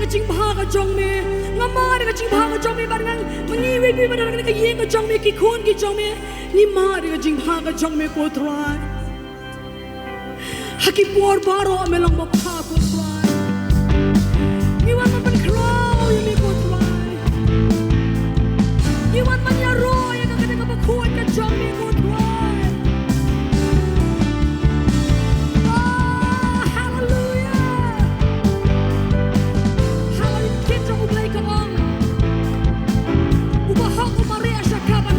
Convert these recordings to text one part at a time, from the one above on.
ka ching bha ka chong me ngama de ka ching bha ka chong me bar ngang mangi we bi bar ngang ka yeng ka chong me ki khon ki chong me ni ma de ka ching bha ka chong me ko trai haki por baro me long ba pha ko trai ni wan man ban crow you me ko trai ni wan man ya ro ya ka ka ba khon ka chong me ko trai Come on.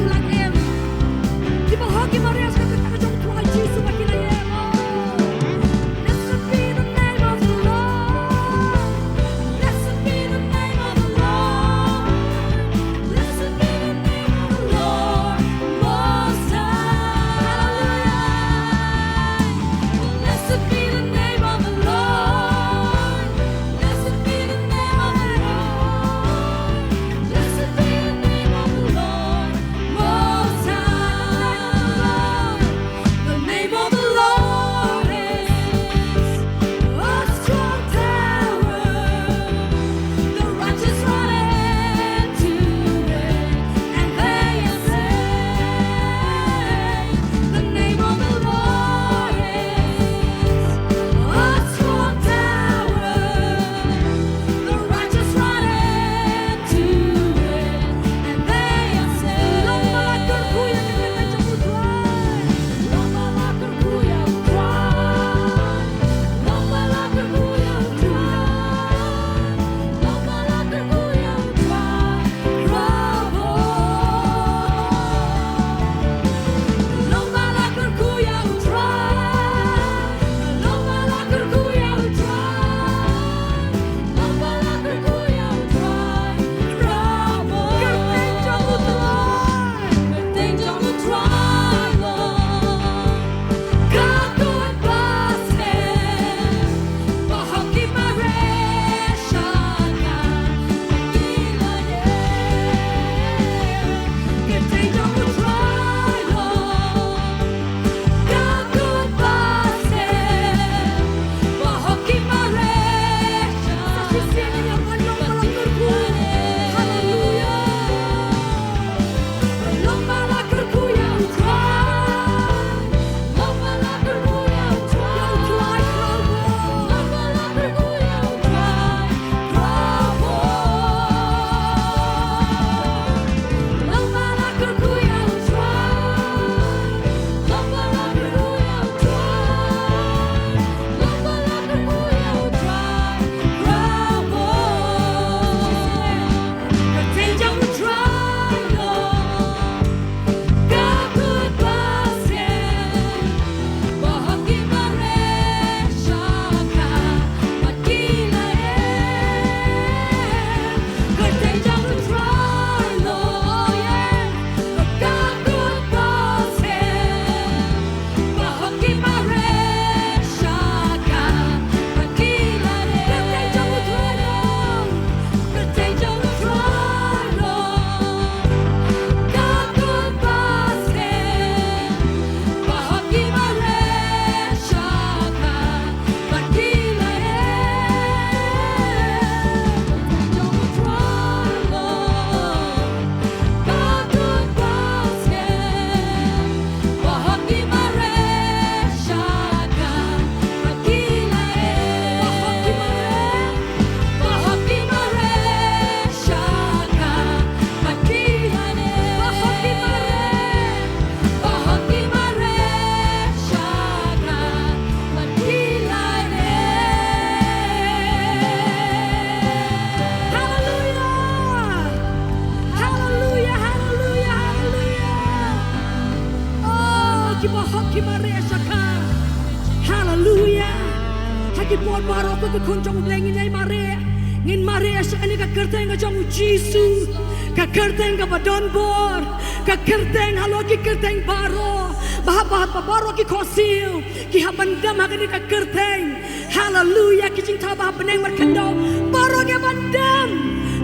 ki por baro ko ke kun jong lengi nei mare ngin mare sa ani ka kerteng ka jong jisu ka kerteng ka badon bor ka kerteng halo ki kerteng baro bahat baro ki kosil ki habandam hagani ka kerteng hallelujah ki jing taba beneng markando baro ke bandam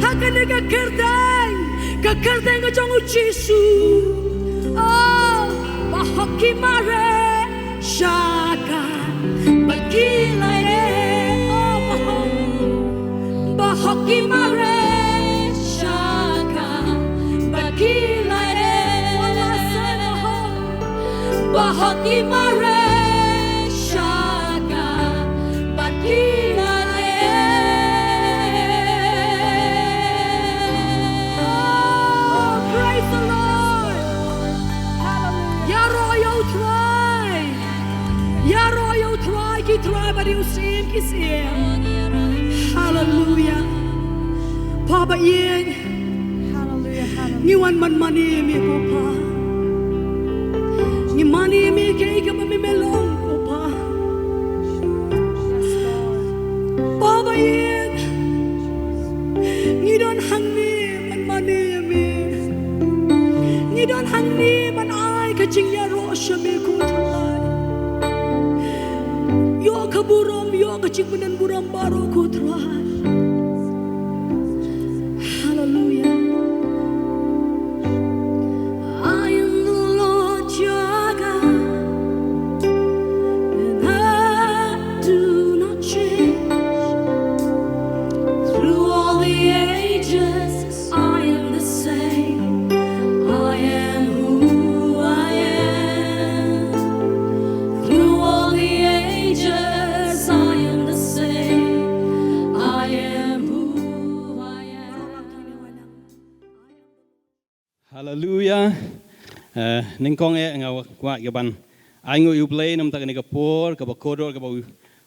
hagani ka kerteng ka jong jisu oh bahoki mare shaka bagilai oh bahoki mare shaka bagilai wala sana bahoki mare shaka bagilai oh praise the Lord hallelujah ya royal try ya royal try ki try bari usim ki sim hallelujah Papa yen Hallelujah, hallelujah. ni wan man mani mi ko pa ni mani mi ke ka mi melong ko pa Yes, Lord. Papa yen ni don hang ni man mani mi ni don hang ni man ai ka jing ya ro sha mi ko try yo ka burom yo ka jing bunan buram baro ko try hallelujah I am the Lord your God and I do not change through all the ages I am the same I am who I am through all the ages I am the same I am who I am Hallelujah. Ningkong ngaw kwa gaban. Aingo ublay nam tak ni kapor ka bakodor ka ba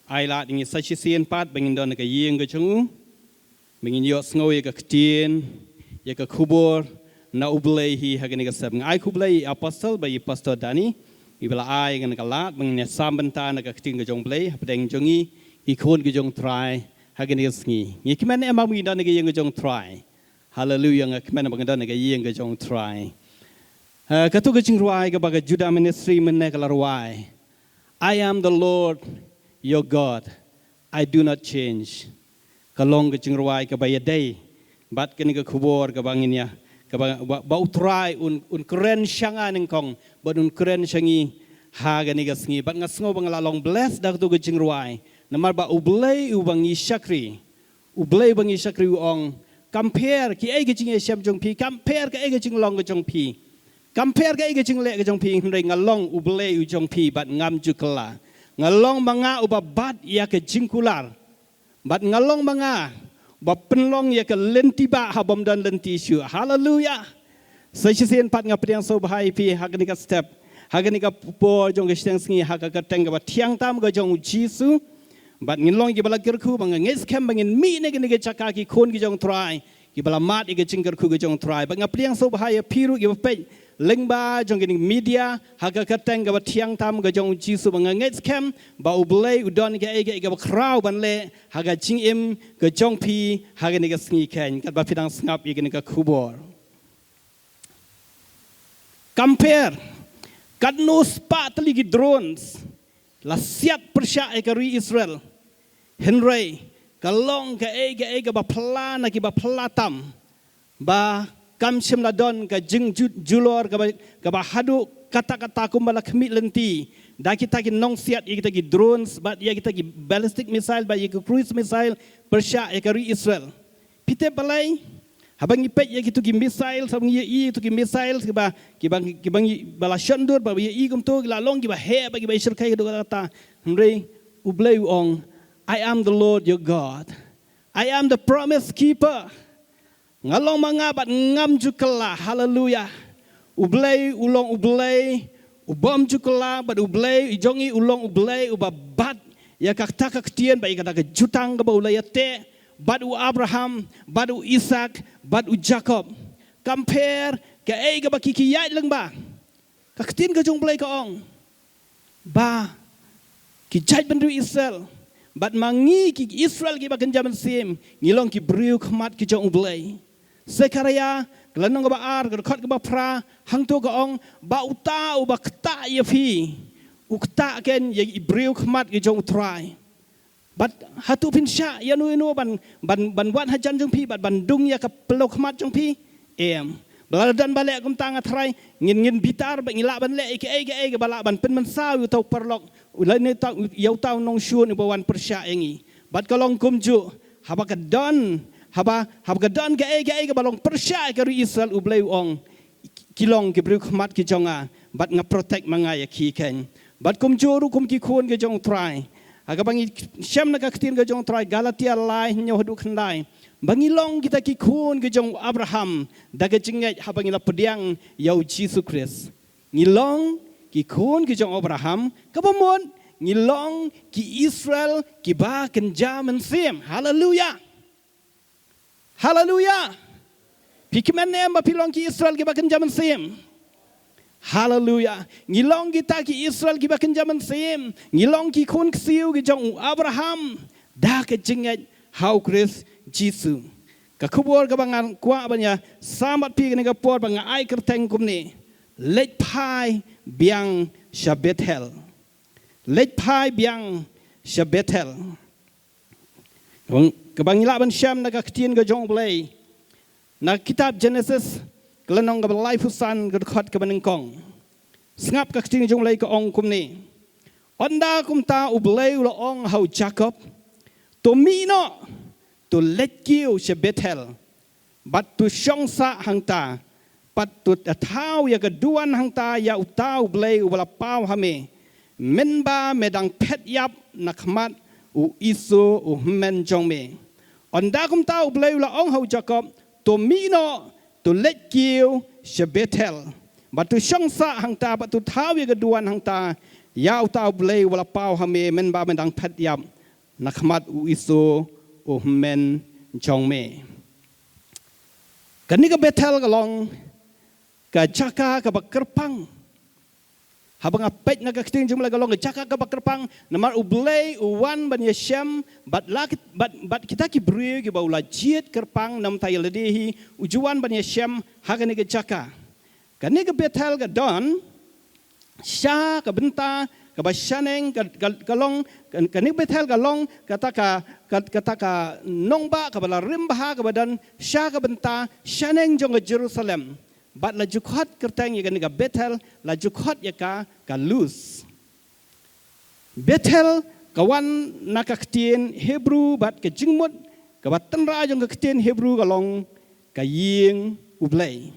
ai la ni sa chi sien pat bangin don ka yeng ka chungu. Bangin yo sngo ye ka ktien ye ka kubor na ublay hi ha ni ka sab. Ai kublay apostle ba pastor Dani. Ibala ai kan ka lat bangin sam banta na ka ktin ka jong blay padeng jongi I kon ka jong try ha ni ka sngi. Ni kiman e ma mi don ka yeng ka jong try. Hallelujah nga kemana bangda nga yeng ga jong try. Katu ga jing ruai ga baga Judah ministry menne ga ruai. I am the Lord your God. I do not change. Kalong ga jing ruai ga baya day. Bat kani ga kubor ga banginya. Ga ba utrai un kren syanga ningkong. Bat un kren syangi ha ga ni ga sngi. Bat nga sngo bang lalong bless da tu ga jing ruai. Namar ba ublay ubangi syakri. Ublay bangi syakri uong. Compare ki ai gijing e syam jong pi compare ka ai gijing long ga jong pi compare ka ai gijing le ga jong pi hnrei ngalong uble u jong pi bat ngam jukla ngalong manga uba bat ya ka jingkular bat ngalong manga ba penlong ya ka lenti ba habom dan lenti syu hallelujah sesien pat nga priang so bahai pi hagani ka step hagani ka po jong ga steng sngi haga ka teng ga tiang tam ga jong jisu But ngilong ki bala kirku bang ngis kem bang mi ne ki chaka ki kon ki jong try ki bala mat ki jingker ku ki jong try bang apriang so bahaya piru ki pe lengba jong ki media haga kateng ga tiang tam ga jong jisu bang ngis kem ba ublay udon ki ege ga kraw ban le haga jing im ga jong pi haga ni ga sngi ken kat ba pidang snap ki ni ga kubor compare kat no spa tali ki drones la siap persya ekari Israel Henry kalong ka ega ba plana ki ba platam ba kamsim ladon ka jing julor ka ba hadu kata-kata kumbala kemit lenti da kita ki nong siat kita ki drones ba ya kita ki ballistic missile ba ya ki cruise missile persya ekari Israel pite balai habang ipet ya gitu ki missile sabang ya itu ki missile ki bang bala shandur ba ya igum to la long ki ba he ba ki ba shirkai do kata hre ublay ong I am the Lord your God I am the promise keeper ngalong mga bat ngam jukala hallelujah ublay ulong ublay ubam jukala bat ublay ijongi ulong ublay ubabat ya kakta kaktien ba ikata jutang ba ulayate badu Abraham, badu Isaac, badu Jacob. Compare ke ai ka bakikiyay lang ba? Kaktin ka jong play ka ong. Ba kijay bandu Israel. bat mangi ki Israel ki bakan jaman sim ngilong ki briu khmat ki jong ublay sekaraya kelanong ka baar ka khot ka ba pra hang to ka ong ba uta u ba kta ya phi ukta ken ye briu khmat ki jong utrai bat hatu pin sha ya nu ban wan hajan jong phi bat bandung ya ka pelok khmat jong phi baladan balik kum tang atrai ngin bitar ba ngila ban le ke bala ban pen man saw yu tau perlok ulai ne tau yau tau nong shun ba wan persya engi bat kalong kum ju haba ka don ke balong persya ke Israel ublai ong kilong ke bru khmat ki jonga bat nga protect manga ya ki ken bat kum ju ru kum ki khon ke jong trai aga bangi syam na ka ktin ke jong trai Galatia lai nyo hadu khandai bangilong kita ki khun ke jong Abraham daga jingai habangila pediang yau Jesus Christ ngilong ki khun ke jong Abraham kabamon ngilong ki Israel ki ba ken jaman sim haleluya haleluya pikman ne ma pilong ki Israel ki ba ken jaman sim haleluya ngilong kita ki Israel ki ba ken jaman sim ngilong ki khun ksiu ke jong Abraham daga jingai how Christ Jesus. Kakubor kabangan kuat banyak samat pi kena kapor bangan ai kerteng kumni. Lej pai biang Shabethel. Lej pai biang Shabethel. Kabangila ban syam naga ketien ke jong blay. Na kitab Genesis kelenong ke belai fusan ke dekat ke benengkong. Sengap ke ketien jong blay ke ong kumni. Onda kumta ublay ula ong hau Jacob. Tomino to let you Shabethel, but to shongsa hangta, but to atau ya keduan hangta ya utau blay wala pau hame, menba medang pet yap nakmat u isu u men jongme. Onda kum tau blay wala ong hau Jacob, to mino to let you Shabethel, but to shongsa hangta, but to tau ya keduan hangta ya utau blay wala pau hame, menba medang pet yap nakmat u isu men chong me. Kani ka Bethel kalong ka Jaka ka bakerpang. Habang apet na ka kiting jumla kalong ka Jaka ka bakerpang namar ublay uwan ban Yeshem bat kita ki bri ki baula jiet kerpang nam tayo ledehi ujuan ban Yeshem hagani ka Jaka. Kani ka Bethel ka Don sya ka benta kabasyaneng kalong kanik Bethel kalong kata ka nongba kabala rimbaha kabadan sya kabenta syaneng jong Jerusalem bat la jukhat kerteng ya kanik Bethel la jukhat ya ka Luz Bethel kawan nakaktien Hebrew bat ke jingmut kabatan ra jong kaktien Hebrew kalong kaying ublay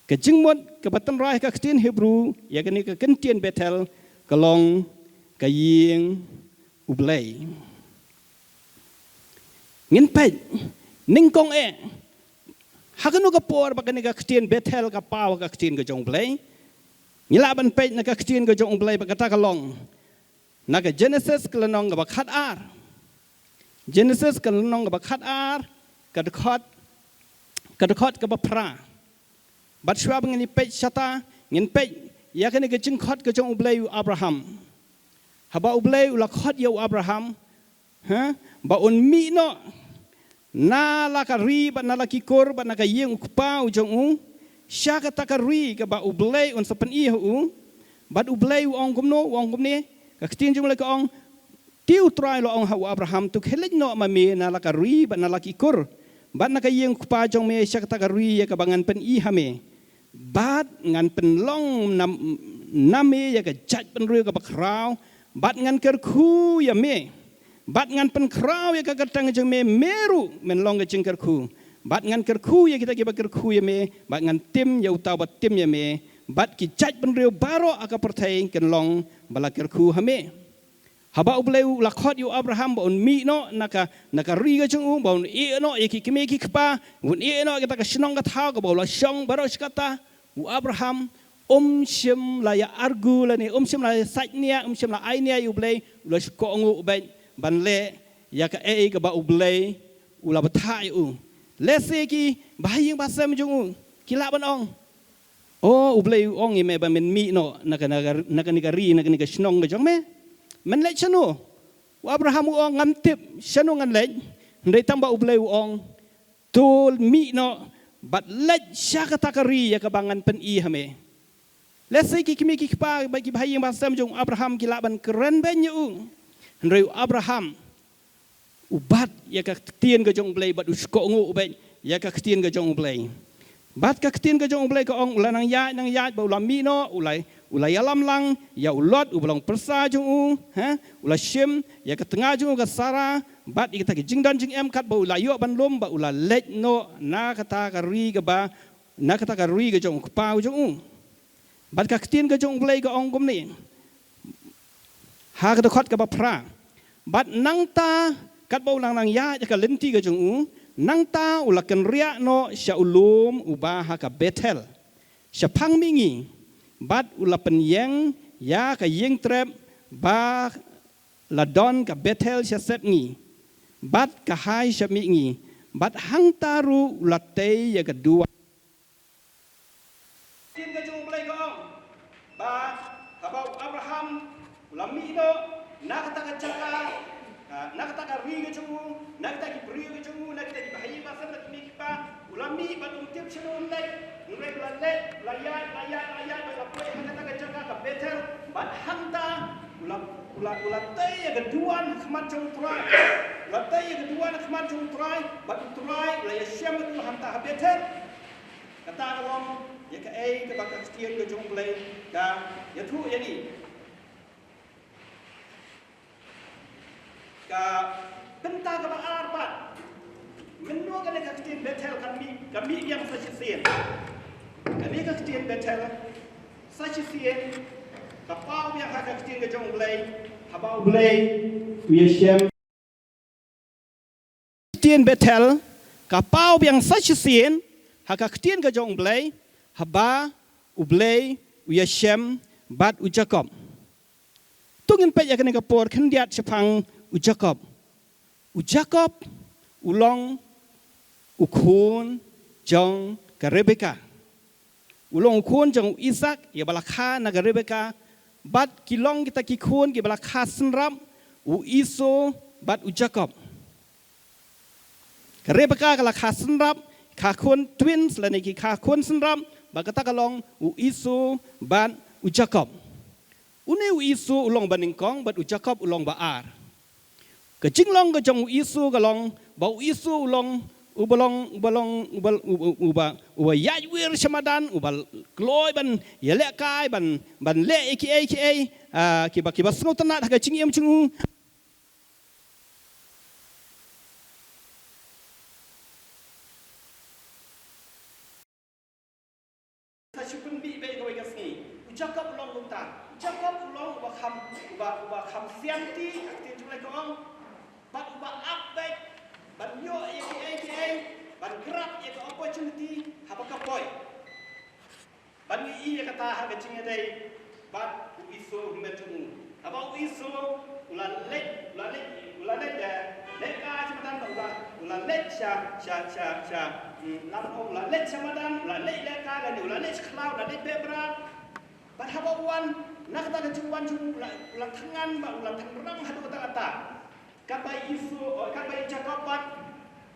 ke jingmut kabatan ra kaktien Hebrew ya kanik kentien Bethel kalong kaying ublay ngin pet ningkong hakanu kapor bakani ka ktien Bethel ka paw ka ktien ka jong ublay ngilaban pet na ka ktien ka jong ublay bakata kalong naga Genesis kalanong ka bakhat ar Genesis kalanong ka bakhat ar kadkhot ka bapra bat shwab ngini pet shata ngin pet ya kani ke jingkhot ke jong ublay Abraham haba ublay ula khot yo Abraham ba un mi no na la ka ri ba na la ki kor ba na ka yeng ukpa u jong u sya ka ta ka ri ka ba ublay un sapan i hu bat ublay ong kumne ka ktin jong le ka ong tiu try lo ong ha Abraham tu khelej no ma me na la ka ri ba na la ki kor ba na ka yeng ukpa jong me sya ka ta ka ri ya ka bangan pen i ha me bat ngan penlong name ya ka jat penru ka bakrau bat ngan kerku ya me bat ngan penkrau ya ka katang jeng me meru menlong ka jeng kerku bat ngan kerku ya kita ki kerku ya me bat ngan tim ya utau bat tim ya me bat ki jat penru baro aka pertai kenlong bala kerku ha me haba ubleu lakhot yu Abraham ba un mi no naka ri ka jeng ba un e no ya ki me ki kpa un e no kita ka shnong ka thau ka ba la shong baro skata u Abraham shim la ya argu la ni shim la satnia shim la ainia yu blay ula ko ngu ben ban le ya ka ka ba ublay ula bathai u le se ki bahayeng basam jung kila ban ong ublay ong me ba men mi no naka ni ka ri naka ni ka shnong ga jong me men le chanu Abraham uong ngantip syanungan lej ndai tamba ublei uong tul mi no bat lej syakatakari ya kabangan pen I hame lesai ki kimi ki pa bagi bahayang basam jong Abraham kilaban keren banyak ndai Abraham ubat ya ka tien ga jong ublei bat usko ngu ubat ya ka tien ga jong ublei bat ka tien ga jong ublei ka ong ulanang ya ba ulam mi no ulai alam lang ya ulot ubalong persa jung ulai shim ya ke tengah jung ke sara bat kita ke jingdan jing em kat ba ulai yo ban lom ba ulai lej no na kata ka ri ke ba na kata ka ri ke jung pa jung bat ka tien ke jong blai ke ong gum ni ha ka khot ke ba pra bat nang ta kat ba ulang nang ya ka lenti ke jung nang ta ulakan ria no sya ulum ubah ha ka Bethel sya phang mingi bat ula penyeng ya ka yeng trep ba ladon ka Bethel sya ngi bat ka hai sya ngi bat hang taru ula te ya kedua tin ka jung blai ka ong ba habau Abraham ula mi do na kata ka jaka na kata ka ri ka jung na kata ki bri ka jung na kata ki bahai ba san mi pa ula mi ba tum tip chnon lai Nurek lalet, layat, berlapai hanya tak jaga ke Bethel, bat hanta, ulat tay yang keduan kemat jauh terai, ulat tay yang keduan kemat jauh terai, bat terai, layat siam itu hanta ke Bethel, kata orang, ya ke ke bakal setia ke jauh belai, dah, ya tu ya ni, ke pentah ke bakar bat, menua kan ke setia Bethel kami yang sesuai. Kami keketian Bethel, sahaja kapau yang hak keketian ke jong belai, habau belai, Yeshem. Keketian Bethel, kapau yang sahaja hak keketian ke jong belai, haba, ublai, Yeshem, bat Jacob. Tungin pet yang kena kapur kendiat sepang Jacob. Jacob, ulong, ukun, jong, ke Rebecca. Ulong kun jang Isaac ya balakha naga Rebecca bat kilong kita kikun ki balakha senram u Iso bat u Jacob ka Rebecca kala kha senram kha kun twins la ki kha kun senram ba kata kalong u Iso bat u Jacob une u Iso ulong baningkong bat u Jacob ulong baar ka jinglong ka jang u Iso kalong ba u Iso ulong uba yajwir samadan uba kloy ban yelek kai ban le eki kiba sngo tanat haga cingiem cingu sashupun bi be go gasni Jacob long lunta Jacob long uba kham sianti aktin julai koong bat uba update ban yo ban kerap ya opportunity habaka boy ban i ya kata haga cinga dai bat iso metu aba iso ulalek ya leka samadan ulalek sha lam ulalek samadan ulalek leka dan ulalek cloud dan bebra bat haba wan nak ta juwan ulang tangan ba ulang tangrang hadu kata kapai isu, kapai Jacobat,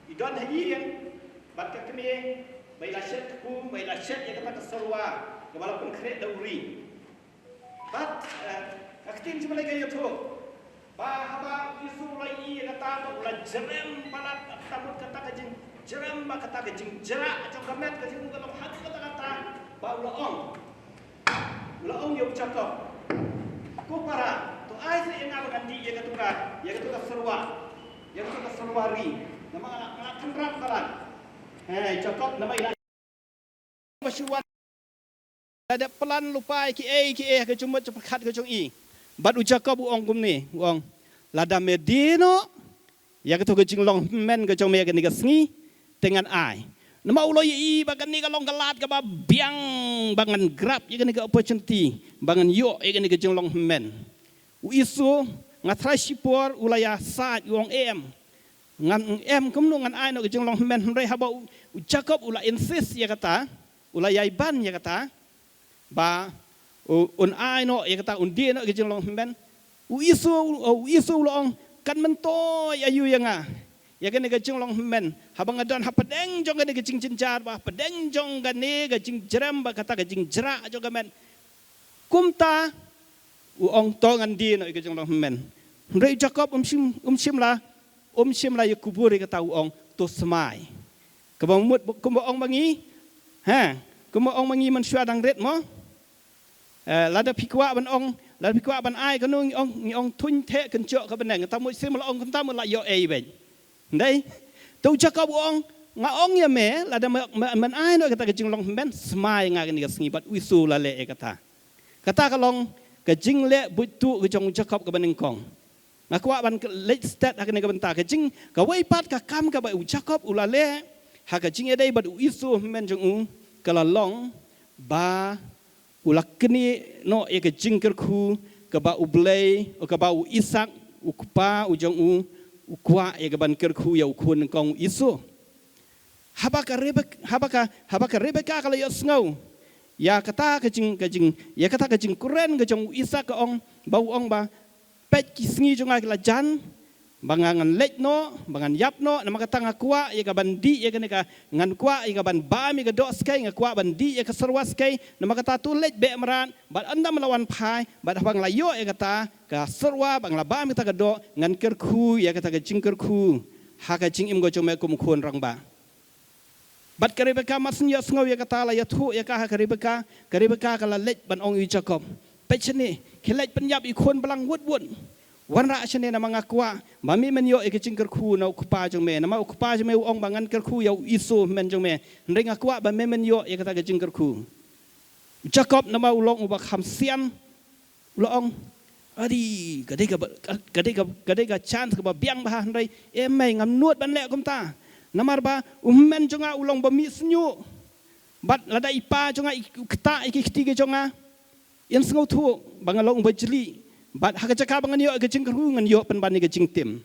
idon hajian, bat kekini, baiklah syed kum, baiklah syed yang kata keserwa, walaupun keret dauri. Bat, kakitin cuma lagi itu, bahwa isu lagi kata, ulah jerem balat, tabut kata kajing, jerem bah kata kajing, jerak macam gamet kajing kalau hati kata, bah ulah ong yang Jacob, kupara. Ai se yang apa ganti yang ketuka serwari nama anak kendrak kalan Jacob nama ilah masyuan ada pelan lupa ki ke cuma cepat ke cung i bat u Jacob uong kum ni uong lada medino ya ketuka jinglong men ke cung me ke ni gasngi dengan ai nama ulo i bagan ni kalong galat ke ba biang bangan grab ya ke ni opportunity bangan yo ya ke ni jinglong men u isu ngatrai sipor ulaya saat uang ngan kumnu ngan ai no jeng long men rei haba u Jacob ula insist ya kata ulaya iban ya kata ba un ai no ya kata un dia no jeng long men u isu ulong kan mentoy ayu yang ya kan ga jing long men habang adon ha pedeng jong ga jing jinjar ba pedeng jong ga ne ga jing jeram ba kata ga jing jera jong ga men kumta uong tongan di no ga jing long men rei Jacob sim la yakubur kata uong to semai kabang mut kumong bangi kumong mangi man syua dang ret mo lada pikwa ban ong lada pikwa ban ai kan ong thun the kan jo ka ban ta mu sim la ong kan ta mu la yo e ben dai tu Jacob ong nga ong ya me lada man ai no kata jing long men smai nga ni ka sngi bat wisu la le kata ka long ka jing le butu ka jong Jacob ka ban kong nga kwa ban le stat ka ni ka ban ta ka jing ka wei pat ka kam ka ba Jacob ulale ha ka jing e dai bat wisu men jong kala long ba ulakni no e ke jingker khu ke ba ublei o ke ba u Isak u kupa u jong u kwa e ke ban ker khu ya u kun kong Isu habaka Rebeka kala yo sngo ya kata ke jing ya kata ke jing kuren ke jong Isak ke ong ba u ong ba pet kisngi jong la jan bangangan lek no bangan yap no nama kata ngakua ya ka bandi ya ka ngan kwa ya ka ban ba mi ka do skai ngakua bandi ya ka serwa skai nama kata tu lek be meran bat anda melawan pai bat bang layo ya kata ka serwa bang la ba mi ta ka do ngan ker khu ya kata ka jing ker khu ha ka jing im go jong me kum khon rang ba bat ka Rebeka masin ya sngo ya kata la ya thu ya ka Rebeka ka la lek ban ong yu Jacob pechni kelek pen yap i khon balang wut warna asane na mga kwa mami men yo ikicing kerku na ukupa jong me na ma ukupa jong me ong bangan kerku ya iso men jong me ndeng akwa ba men yo ikata kicing kerku Jacob na ma ulong ubak hamsian ulong adi gade ga chance ka ba biang ba ndai emai ngam nuot ban le kum ta namar ba men jong ulong ba mi snyu bat lada ipa jong ikta ikiti jong yan sngo thu bangalong ba jeli bat hak cakap bangan yo ke jing kerhu ngan yo pen bani ke jing tim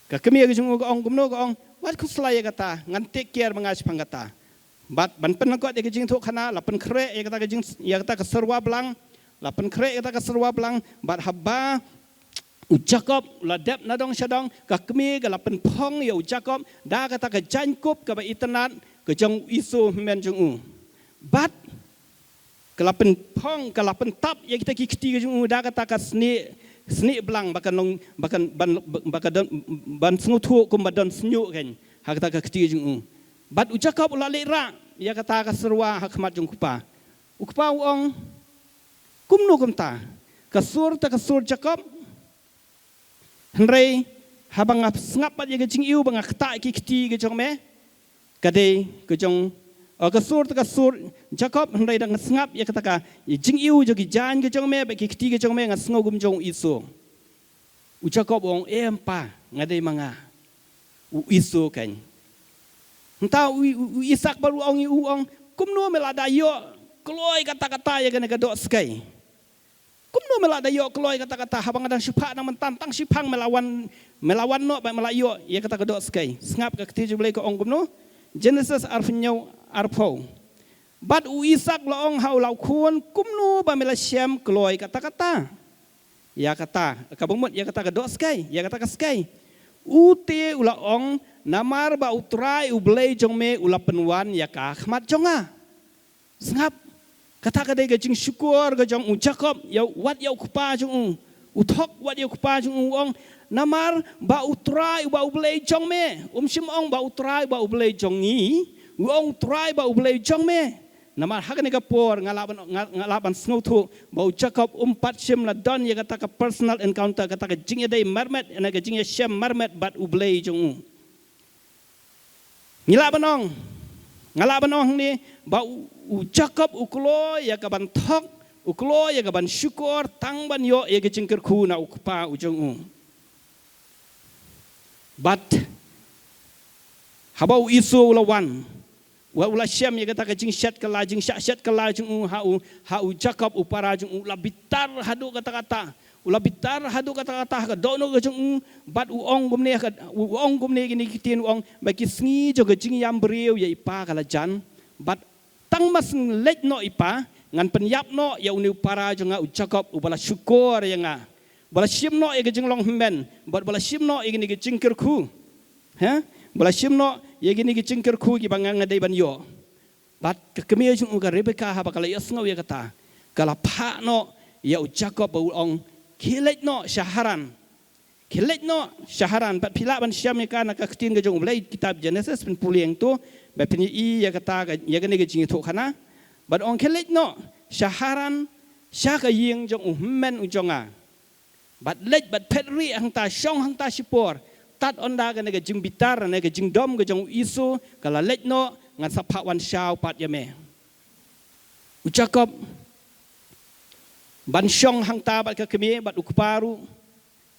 ka kemi ke jing ong gumno ko ong wat ku slaya kata ngan take care mangas pangata bat ban pen ko ke jing tho khana la pen kre ya kata ke jing ya kata ke serwa blang la pen kre kata ke serwa blang bat haba Jacob la dep na dong shadong ka kemi ke la pen phong yo Jacob da kata ke jankup ke ba internet ke jong isu men jong bat kelapen pong kelapen tap ya kita kiti jung da kata ka sni blang bakan ban snutu kum badan snyu kan ha kata ka kiti jung bat u Jacob la lera ya kata ka serwa hakmat jung kupa ukpa ong kumno kumta kasur Jacob henrei habang ngap ya jing iu bang kata kiti ke jong me kade ke jong kasur Jacob hendak dengan sengap ya kata jing iu jogi jan ke jong me ba ki kiti ke jong me ngas ngogum jong isu u Jacob ong empa ngadai manga u isu kan entah u Isak baru ong kumno melada yo kloi kata-kata ya kan gadok skai kumno melada yo kloi kata-kata habang ada syupa nang mentantang syupang melawan no ba melayo ya kata gadok skai sengap ke kiti jolai ko ong kumno Genesis arfnyau arpo bat u Isak laong hau lau kun kumnu ba mela syam kloi kata-kata ya kata kabumut ya kata kedok skai ya kata ka skai ute ulaong namar ba utrai ublei jong me ula penwan ya ka khmat jonga sengap kata kadai ga jing syukur ga jong u Jacob ya wat ya kupa jong uthok wat ya kupa jong ong namar ba utrai ba ublei jong me sim ong ba utrai ba ublei jong ni uong try ba ublei jong me namar hakane ka por ngalaban snow thu ba Jacob sim la don ya kata ka personal encounter kata ka jing dai marmet na ka jing syam marmet bat ublei jong ngalaban ong ni ba u Jacob uklo ya ka ban thok uklo ya ka ban syukur tang ban yo ya ka jing kerku na ukpa ujong but habau isu lawan wa ula syam ya kata ka jing syat kala jing syat kala jing hau Jacob upara jing ula bitar hadu kata-kata ula bitar hadu kata-kata ka dono ka jing bat uong gumne gini kitin uong bagi sngi jo ka jing yam breu ya ipa kala jan bat tang mas lek no ipa ngan penyap no ya uni upara jing Jacob ubala syukur ya nga bala shim no ye jing long men but bala shim no ye ni jingker ku ha bala shim no ye ni jingker ku ki bangang ngadai ban yo but kemia jung ga Rebeka ha bakala yasngau ye kata kala pha no ya Jacob ba ong kilet no shaharan but pila ban syam ya kana ka ketin ga jong ulai kitab Genesis pen puliang tu ba pen i ya kata ga ya ga ni ga jing tho khana but ong kilet no shaharan sha ka ying jong men u jonga but let but petri hang ta shong hang ta sipor tat onda ga ni ga jing bitar ne ga jing dom ga jong isu kala let no ngan sapha wan shao pat ya me u Jacob ban shong hang ta bat ka kemi bat ukparu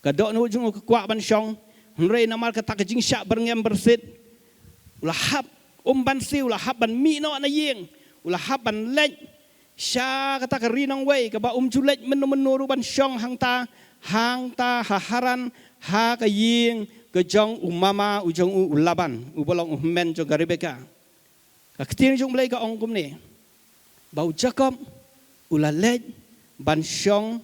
ka do no jung ka kwa ban shong hre na mal ka ta ka jing sha berngem bersit ulah hab ban si ulah hab ban mi no na yeng ulah hab ban lek sha ka ta ka rinong wei ka ba julek menuru ban shong hang ta haharan ha ka yeng ka jong umama u jong ulaban u bolong men jong ka Rebeka ka ketin jong blai ka ong kum ni bau Jacob ulah lek ban shong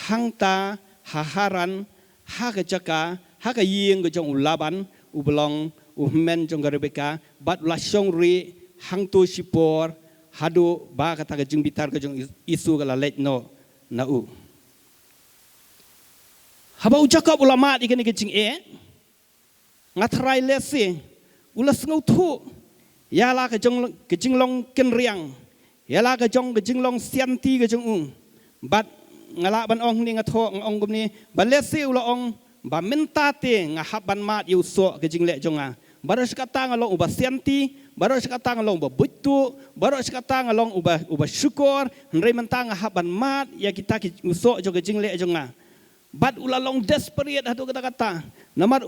hang ta haharan ha ka jaka ha ka ying ka jong ulaban u belong u men jong ka Rebeka bat la shong ri hang tu sipor hadu ba ka ta ka jing bitar ka jong isu ka la let no na u haba u Jacob ulama di ka ni ka jing ngatrai lesi ulas ngau tu ya la ka jing long ken riang ya la ka jing long sianti ka jong bat ngala ban ong ni ngatho ong gum ni ban lesi ula ong ba minta te ngahap ban mat yu so ke jing le jonga baros kata ngalong uba sianti baros kata ngalong uba butu baros kata ngalong uba syukur ndre mentang ngahap ban mat ya kita ki uso jo ke jing le jonga bat ula long desperate hatu kata namar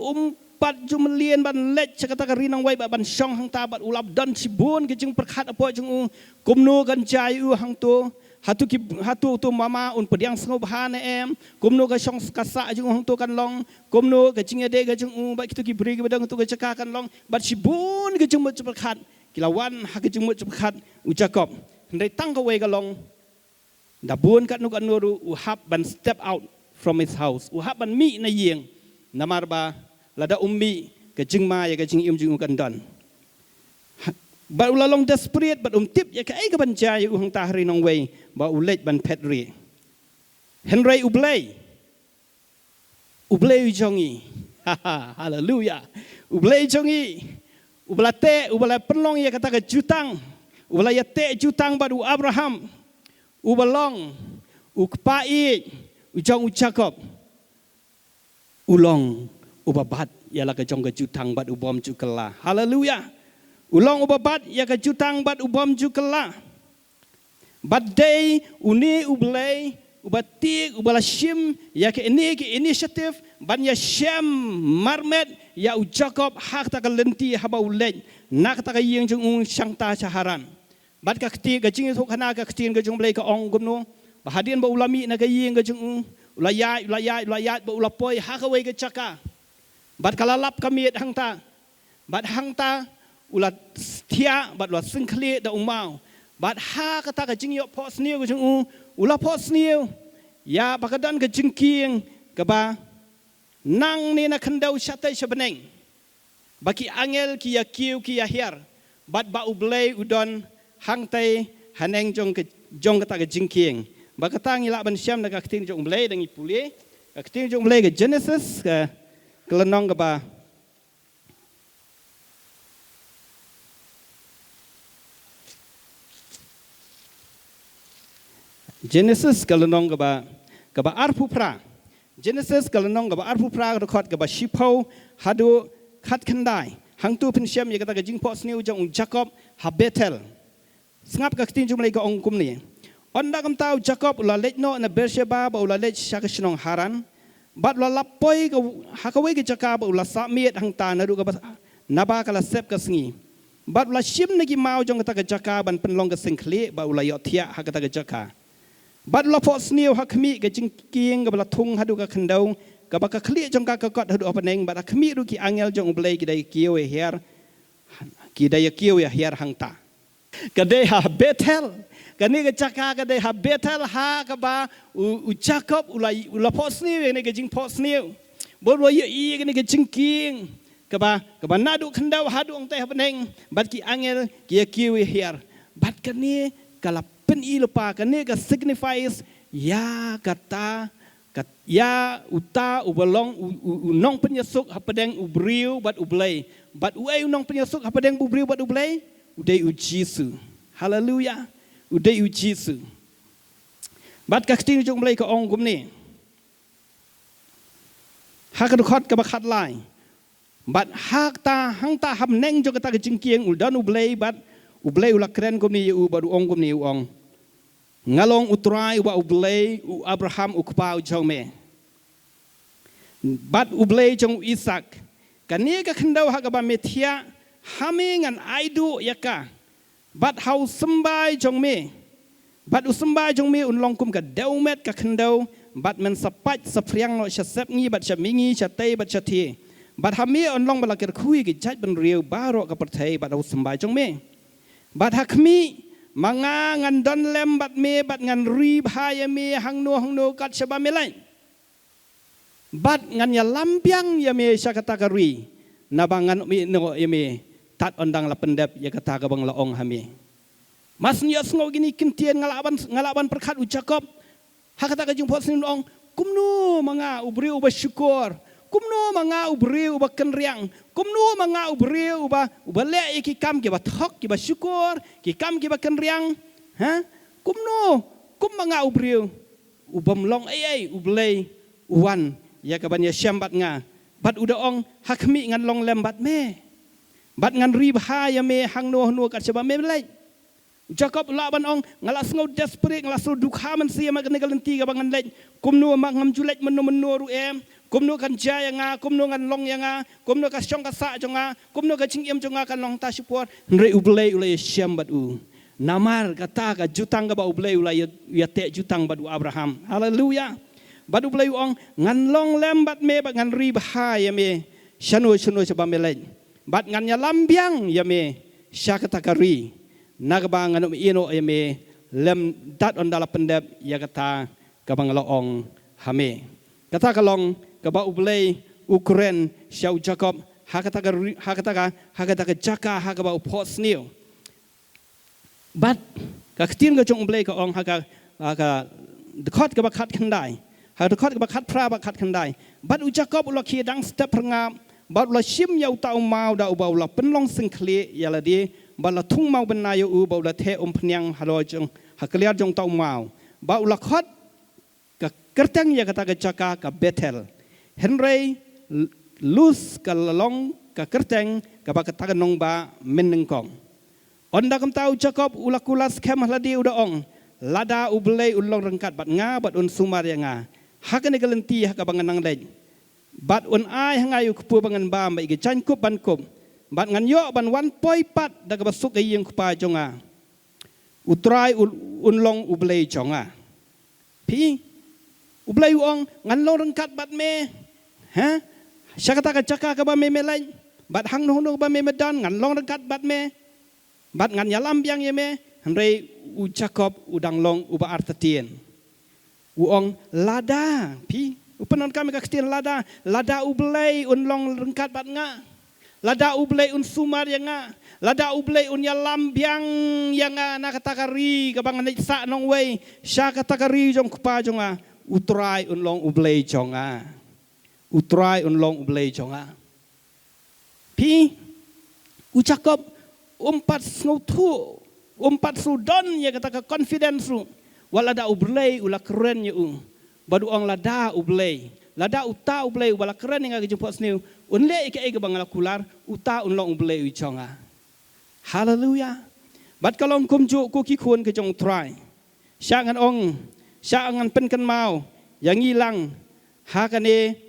pat jumlien ban let kata ka rinang wai ban shong hang ta bat ulap dan sibun ke jing perkhat apo jung kumnu kan jai u hang tu hatu tu mama un pediang sengau bahan em kumno ka shong kasa jung hong tu kan long kumno ka jing ade ka jung ba kitu ki bri ka badang tu ka caka kan long bat sibun ka jung mut perkhat kilawan ha ka jung mut perkhat u Jacob ndai tang ka wei ka long da bun kat nu kan nuru u hab ban step out from his house u hab ban mi na yeng namar ba lada ummi ka jing ma ya ka jing im jung kan don ba ulalong desperate bat tip ya ka ai ka ban jai u hang ta hari nong wei ba ulet ban petri Henry ublei jongi haleluya ublei jongi ublate ubala penlong ya kata ka jutang ubala ya te jutang ba u Abraham ubalong u kpai u jong u Jacob ulong ubabat ya la ka jong ka jutang ba u bom ju kala haleluya ulong ubabat ya ka jutang bat ubom jukela bat day uni ublay ubati ubala shim ya ka ini ki initiative ban ya shem marmet ya u Jacob hak ta ka lenti haba ulet nak ta ka yeng jung sang ta saharan bat ka kti ka jing thok hana ka ktin ka jung blay ka ong gumno bahadian ba ulami na ka yeng ka jung ulayat ba ulapoy ha ka wei ka chaka bat kalalap kami hang ta bat hang ta ulat setia bat ulat sengkli da umau bat ha kata ka jing yo pos niu jing ula pos niu ya bakadan ka jing king ka ba nang ni na kandau shatai shabeneng baki angel ki ya kiu ki ya her bat ba ublei udon hang tai haneng jong kata ka jing king bakata ngila ban syam da ka ktin jong ublei dang ipuli ka ktin jong ublei ka Genesis ka kelenong ka ba Genesis kalenong gaba arpupra Genesis kalenong gaba arpupra rekod gaba shipau hadu khat khandai hang tu pin syam ya kata ka jing pos niu jong Jacob ha Bethel sngap ka ktin jumlai ka ong kum ni onda kam tau Jacob la letno na Beersheba ba la let shakashnong Haran bat la lapoi ka hakawai ka Jacob la samiet hang ta na du ka naba kala sep ka sngi bat la shim na gi mau jong kata ka Jacob ban penlong ka singkli ba la yotia ha kata ka Jacob bat la pos niu hakmi ka jing king ka bala thung hadu ka khandau ka ba ka khli jong ka kot hadu openeng bat khmi ru ki angel jong blai ki dai kiu her ki dai kiu ya her hang ta Kadai ha Bethel. Kani ke caka kadai ha Bethel ha kaba u Jacob ula posni ni ke jing posni. Boleh ye kani ke jingking. Kaba nadu kendau hadu ong teh peneng. Bat ki angel ki kiwi here. Bat kani kala pen ilupa kani ke signifies ya kata ya uta ubalong unong penyesuk hapadeng ubriu bat ublay. Bat uai unong penyesuk hapadeng ubriu bat ublay. Udai ujisu. Haleluya. Udai ujisu. Bat kakting jong ublay ke ong gumni. Hakadukot ke bakat lai. Bat hak ta hang ta ham neng jong kata ke jingkieng uldan ublay bat ublay ulak keren gumni u bat ong gumni ong. Ngalong utrai wa ublay u Abraham u kupau jong me. Bat ublay jong Ishak. Kani ka kendau hakaba metia hame ngan aidu yaka. Bat hau sembai jong me. Bat u sembai jong me unlong kum ka daumet ka kendau. Bat men sapat sapriang no syasep ngi bat syamingi syatay bat syati. Bat hame unlong balakir kui ki jaj ben riu baro ka pertai bat hau sembai jong me. Bat hakmi manga ngan don lem bat me bat ngan ri bahaya me hang no kat syaba me lain. Bat ngan ya lampiang ya me syakata kari. Nabangan mi no ya me tat ondang la pendep ya kata ka bang laong hame. Mas nias ngau gini kintian ngalaban perkat u Jacob. Hakata ka jung posnin ong kumno manga ubri uba syukur. Kumno manga ubri uba kenriang. Kumno manga ubri uba le ki kam ki ba thok ki ba syukur, ki kam ki ba kenriang. Ha? Kumno kum manga ubri ubam long ai ublay uwan ya ka ban ya syambat nga. Bat uda ong hakmi ngan long lembat me. Bat ngan ribha ya me hang no kat syaba me lai. Jacob laban ong ngalas ngau desperate ngalas dukha man sia mag negalenti ka bangan lai. Kumno mangam julek menu ru em. Kumno kan jaya nga, kumno ngan long ya nga, kumno ka syong ka sa jonga, kumno ka cingiem jonga kan long ta support. Nre ublay ulay syambat u. Namar kata ka jutang ka ba ublay ulay ya te jutang badu Abraham. Haleluya. Badu ublay ong ngan long lembat me ba ngan ribha ya me. Syano syaba me lai. Bat ngan ya lambiang ya me syakata kari nagba ngan ino ya me lem dat on dala pendep ya kata kabang laong hame kata kalong kaba ublay Ukraine syau Jacob hakata ka jaka hakaba upos niu bat kaktin ka jong ublay ka ong haka dekot ka bakat khandai ha dekot ka bakat pra bakat khandai bat u Jacob ulaki dang step ngam bat la shim yau tau mau da ubau la penlong singkli ya la di bat la thung mau ben nayo u bau la the phnyang halo jong hakliar jong tau mau ba ula khot ka kertang ya kata ka jaka ka Bethel Henry lus ka long ka kertang ka ba kata nong ba menengkong onda kam tau Jacob ula kulas kem la di uda ong lada ublay ulong rengkat bat nga bat un sumar ya nga hakane galenti hakabangan lej bat un ai hangayu kupu bangan ba mai ge chan kup ban kup bat ngan yo ban wan poi pat daga basuk ge yeng kupa jonga utrai unlong ublay jonga pi ublay ong ngan long rengkat bat me ha syakata ka caka ka ba me melai bat hang no ba me medan ngan long rengkat bat me bat ngan yalam biang ye me hanrei u Jacob udang long uba artatien uong lada pi upanon kami kakstian lada ublay unlong rengkat bat nga lada ublay un sumar yang nga lada ublay un yalam biang yang nga nakatakari kabang sa nong way sya katakari jong kupa jonga utrai unlong ublay jonga utrai unlong ublay jonga pi u Jacob umpat snautu umpat sudon ya kata confidence walada ublay ula keren yu badu ong lada ublay lada uta ublay wala keren nga gejempot sniu unle ike ege bangala kular uta unlong ublay ujonga haleluya bat kalong kumju ku ki kun ke jong try syangan ong syangan penkan mau yang hilang hakane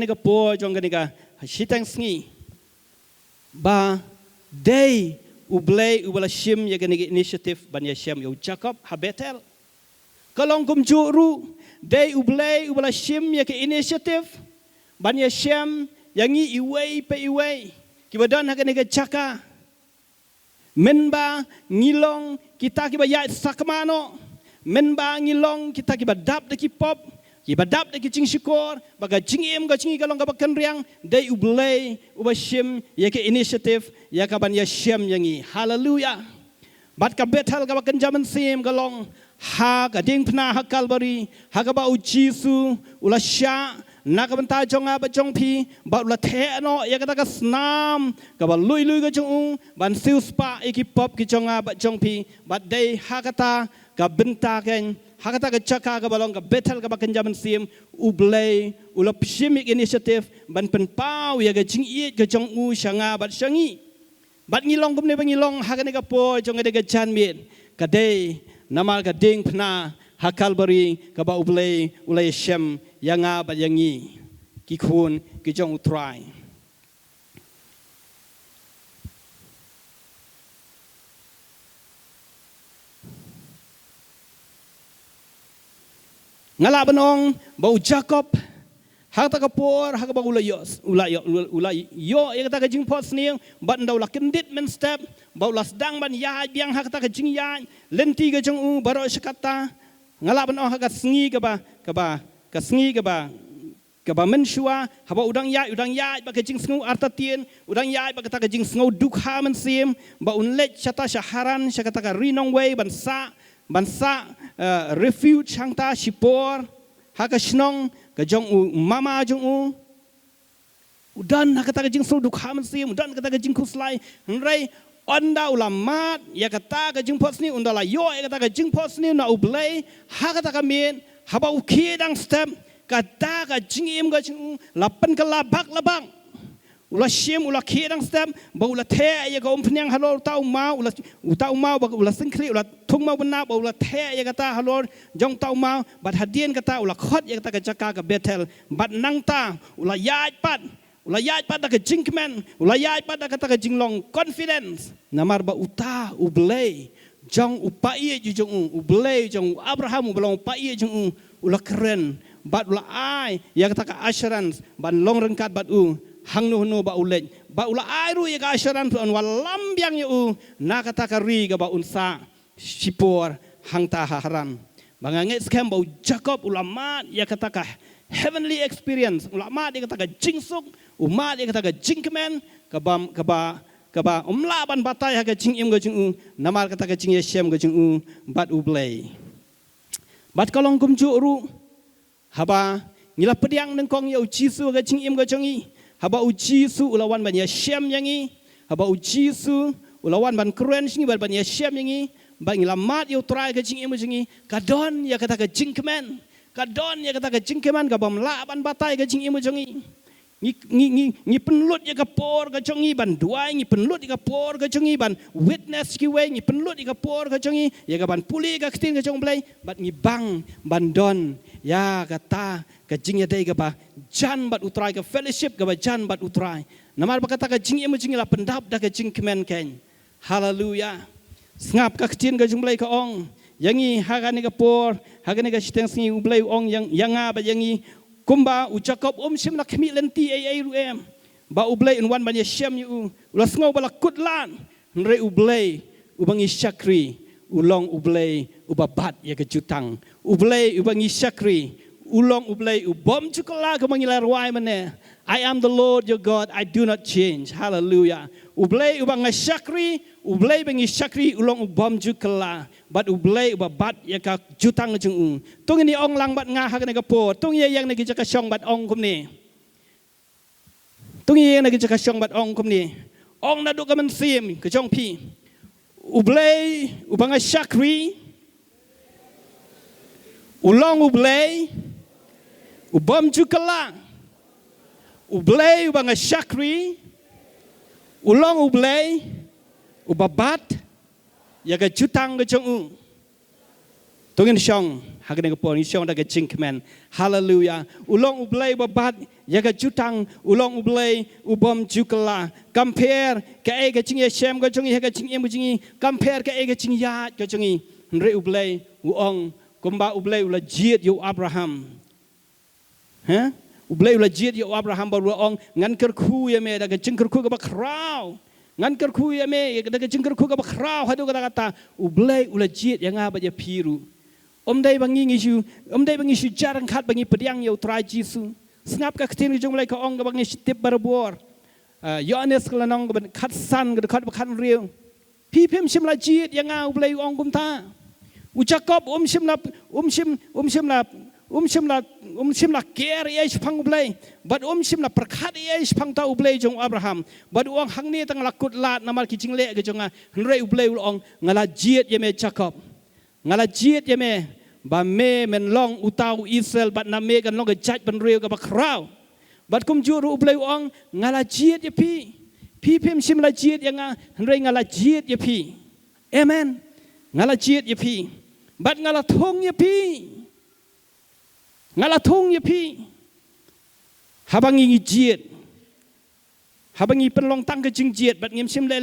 ka po jong ka sitang sngi ba day ublay ubala shim ya gani initiative ban ya shim yo Jacob ha Bethel kalong kumjuru day ublay ubala shim ya ke initiative ban ya shim yang iway pe iway kibadan ha gani ka chaka menba ngilong kita kiba ya sakmano menba ngilong kita kiba dap de kipop kiba dap de kicing syukur baga jingim ga jingi galong ga bakan riang dai ublay ubashim ya ke initiative ya kaban ya shem yangi haleluya bat ka betal ga bakan jaman sim galong ha ga ding pna ha kalbari ha ga ba u jisu ula sha nakabanta jonga ba jongpi ba ula the no ya kata ka snam ka ba lui ga jong ban siu spa ekipop ki jonga ba jongpi ba dei hakata ka benta ken hakata ka chaka ka balong ka betal ka ba kan jaman sim ublay ula pshimik initiative ban pen pau ya ga jing i ka jong u shanga ba shangi bat ngilong kumne ba ngilong hakane ka po jonga de ga janmit ka dei namal ka ding pna hakalbari ka ba ublay ulay shem yang apa yang ini kikun kijong utrai ngala benong bau Jacob hak tak kapor hak bau ulayyo ya kata kajing pot sniang ban dau lakendit men step bau las dang ban ya biang hak tak kajing ya lenti kajong baro sekata ngala benong hak sngi kasngi kaba menshua haba udang ya ba kajing sngu artatien udang ya ba kata kajing sngu dukha mensim ba unlet chata shaharan shakata ka rinong way bansa refuge hangta shipor haka shnong kajong mama jong udan kata kajing sngu dukha mensim udan kata kajing kuslai nrai onda ulamat ya kata kajing posni undala yo ya kata kajing posni na ublay haka kamin haba ukidang step kata ka jingim ga jing lapan ka labak ula shim ula kidang step ba ula the ya ga umpnyang halor tau ma ba ula singkri ula thung ma bana ba ula the ya kata halor jong tau ma bat hadien kata ula khot ya kata ka jaka ka betel bat nang ta ula yaj pat da ka jingmen ula yaj pat da kata ka jinglong confidence namar ba uta ublay jong upai jong ublay jong Abraham ublong upai jong ula keren bat ula ai ya kata ka assurance ban long rengkat bat hang nu ba ulet ba ula ai ru ya ka assurance on walam biang yu na kata ka ri ga ba unsa sipor hang ta haran bangange scam ba Jacob ulama ya kata ka heavenly experience ulama dia kata ka jingsuk umat dia kata ka jingkemen kaba umlaban batai ha ka jingim ga jing namar kata ka jing yeshem ga jing bat ublay bat kalong kumju ru haba ngila pediang nengkong ya ujisu ga jingim ga jongi haba ujisu ulawan ban yeshem yangi haba ujisu ulawan ban keren singi ban yeshem yangi ba ngila mat ya utrai ga jingim ga jongi kadon ya kata ka jingkemen ka bam laban batai ga jingim ga jongi ngi penlut ya kapor ka jongi ban duai ngi penlut ya kapor ka jongi ban witness ki we ngi penlut ya kapor ka jongi ya ka ban puli ka ktin ka jong blai bat ngi bang ban don ya kata ka jing ya dai ka ba jan bat utrai ka fellowship ka ba jan bat utrai namar ba kata ka jing emu jing la pendap da ka jing kemen ken haleluya ngap ka ktin ka jong blai ka ong yangi hagani ka por hagani ka steng singi blai ong yang ba yangi kumba Jacob sim na kemi lenti ai ruem ba ublay unwan ban yeshem yu ulas ngau bala kutlan nre ublay ubangi syakri ulong ublay ubabat ya kejutang ublay ubangi syakri ulong ublay ubom cukala ka mangilar wai mane I am the Lord your God, I do not change. Hallelujah. Ublay ubang syakri, ublay bangi syakri ulong ubom jukala. Bat ublay ubabat ya ka jutang jung. Tung ini ong lang bat nga hak na po. Tung iya yang nagi jaka syong bat ong kumni. Tung iya yang nagi jaka syong bat ong kumni. Ong na do ka man sim ka jong pi. Ublay ubang syakri. Ulong ublay ubom jukala. Ublay ubang syakri ulong ublay ubabat ya ga jutang ga jong tungin syong hagane ga pon syong da ga jingkmen haleluya ulong ublay babat ya ga jutang ulong ublay ubom jukala compare ka e ga jing yeshem ga jong ga jing em jing compare ka e ga jing ya ga jong nre ublay uong kumba ublay ula jiet yu Abraham ublay ula jiet yu Abraham ba ruong ngan kerku ya me da ga jing kerku ga ba kraw ngan kerku ya me daga jengkerku ka bakrau hadu kata ublay ulajit yang apa je piru dai bangi ngishu jarang khat bangi pediang yau trai jisu snap ka ktin jong mulai ka ong ka bangi tip barbor Yohanes kelanong ka khat san ka khat bakhan riu pipim shimla jit yang ublay ong kumta Jacob shimla ker yesh pang ublay but shimla perkhat yesh pang ta ublay jong Abraham but uang hangni tang lakut lat namal ki jingle ke jonga hnrei ublay ong ngala jiet yeme Jacob ngala jiet yeme ba me men long utau Israel but na me kan long ke jaj ban reu ka bakrau but kum juru ublay ong ngala jiet ye pi pim shimla jiet yang hnrei ngala jiet ye pi amen ngala jiet ye pi but ngala thong ye pi ngala thong ye pi habangi jiet habangi penlong tang ke jing jiet but ngim sim le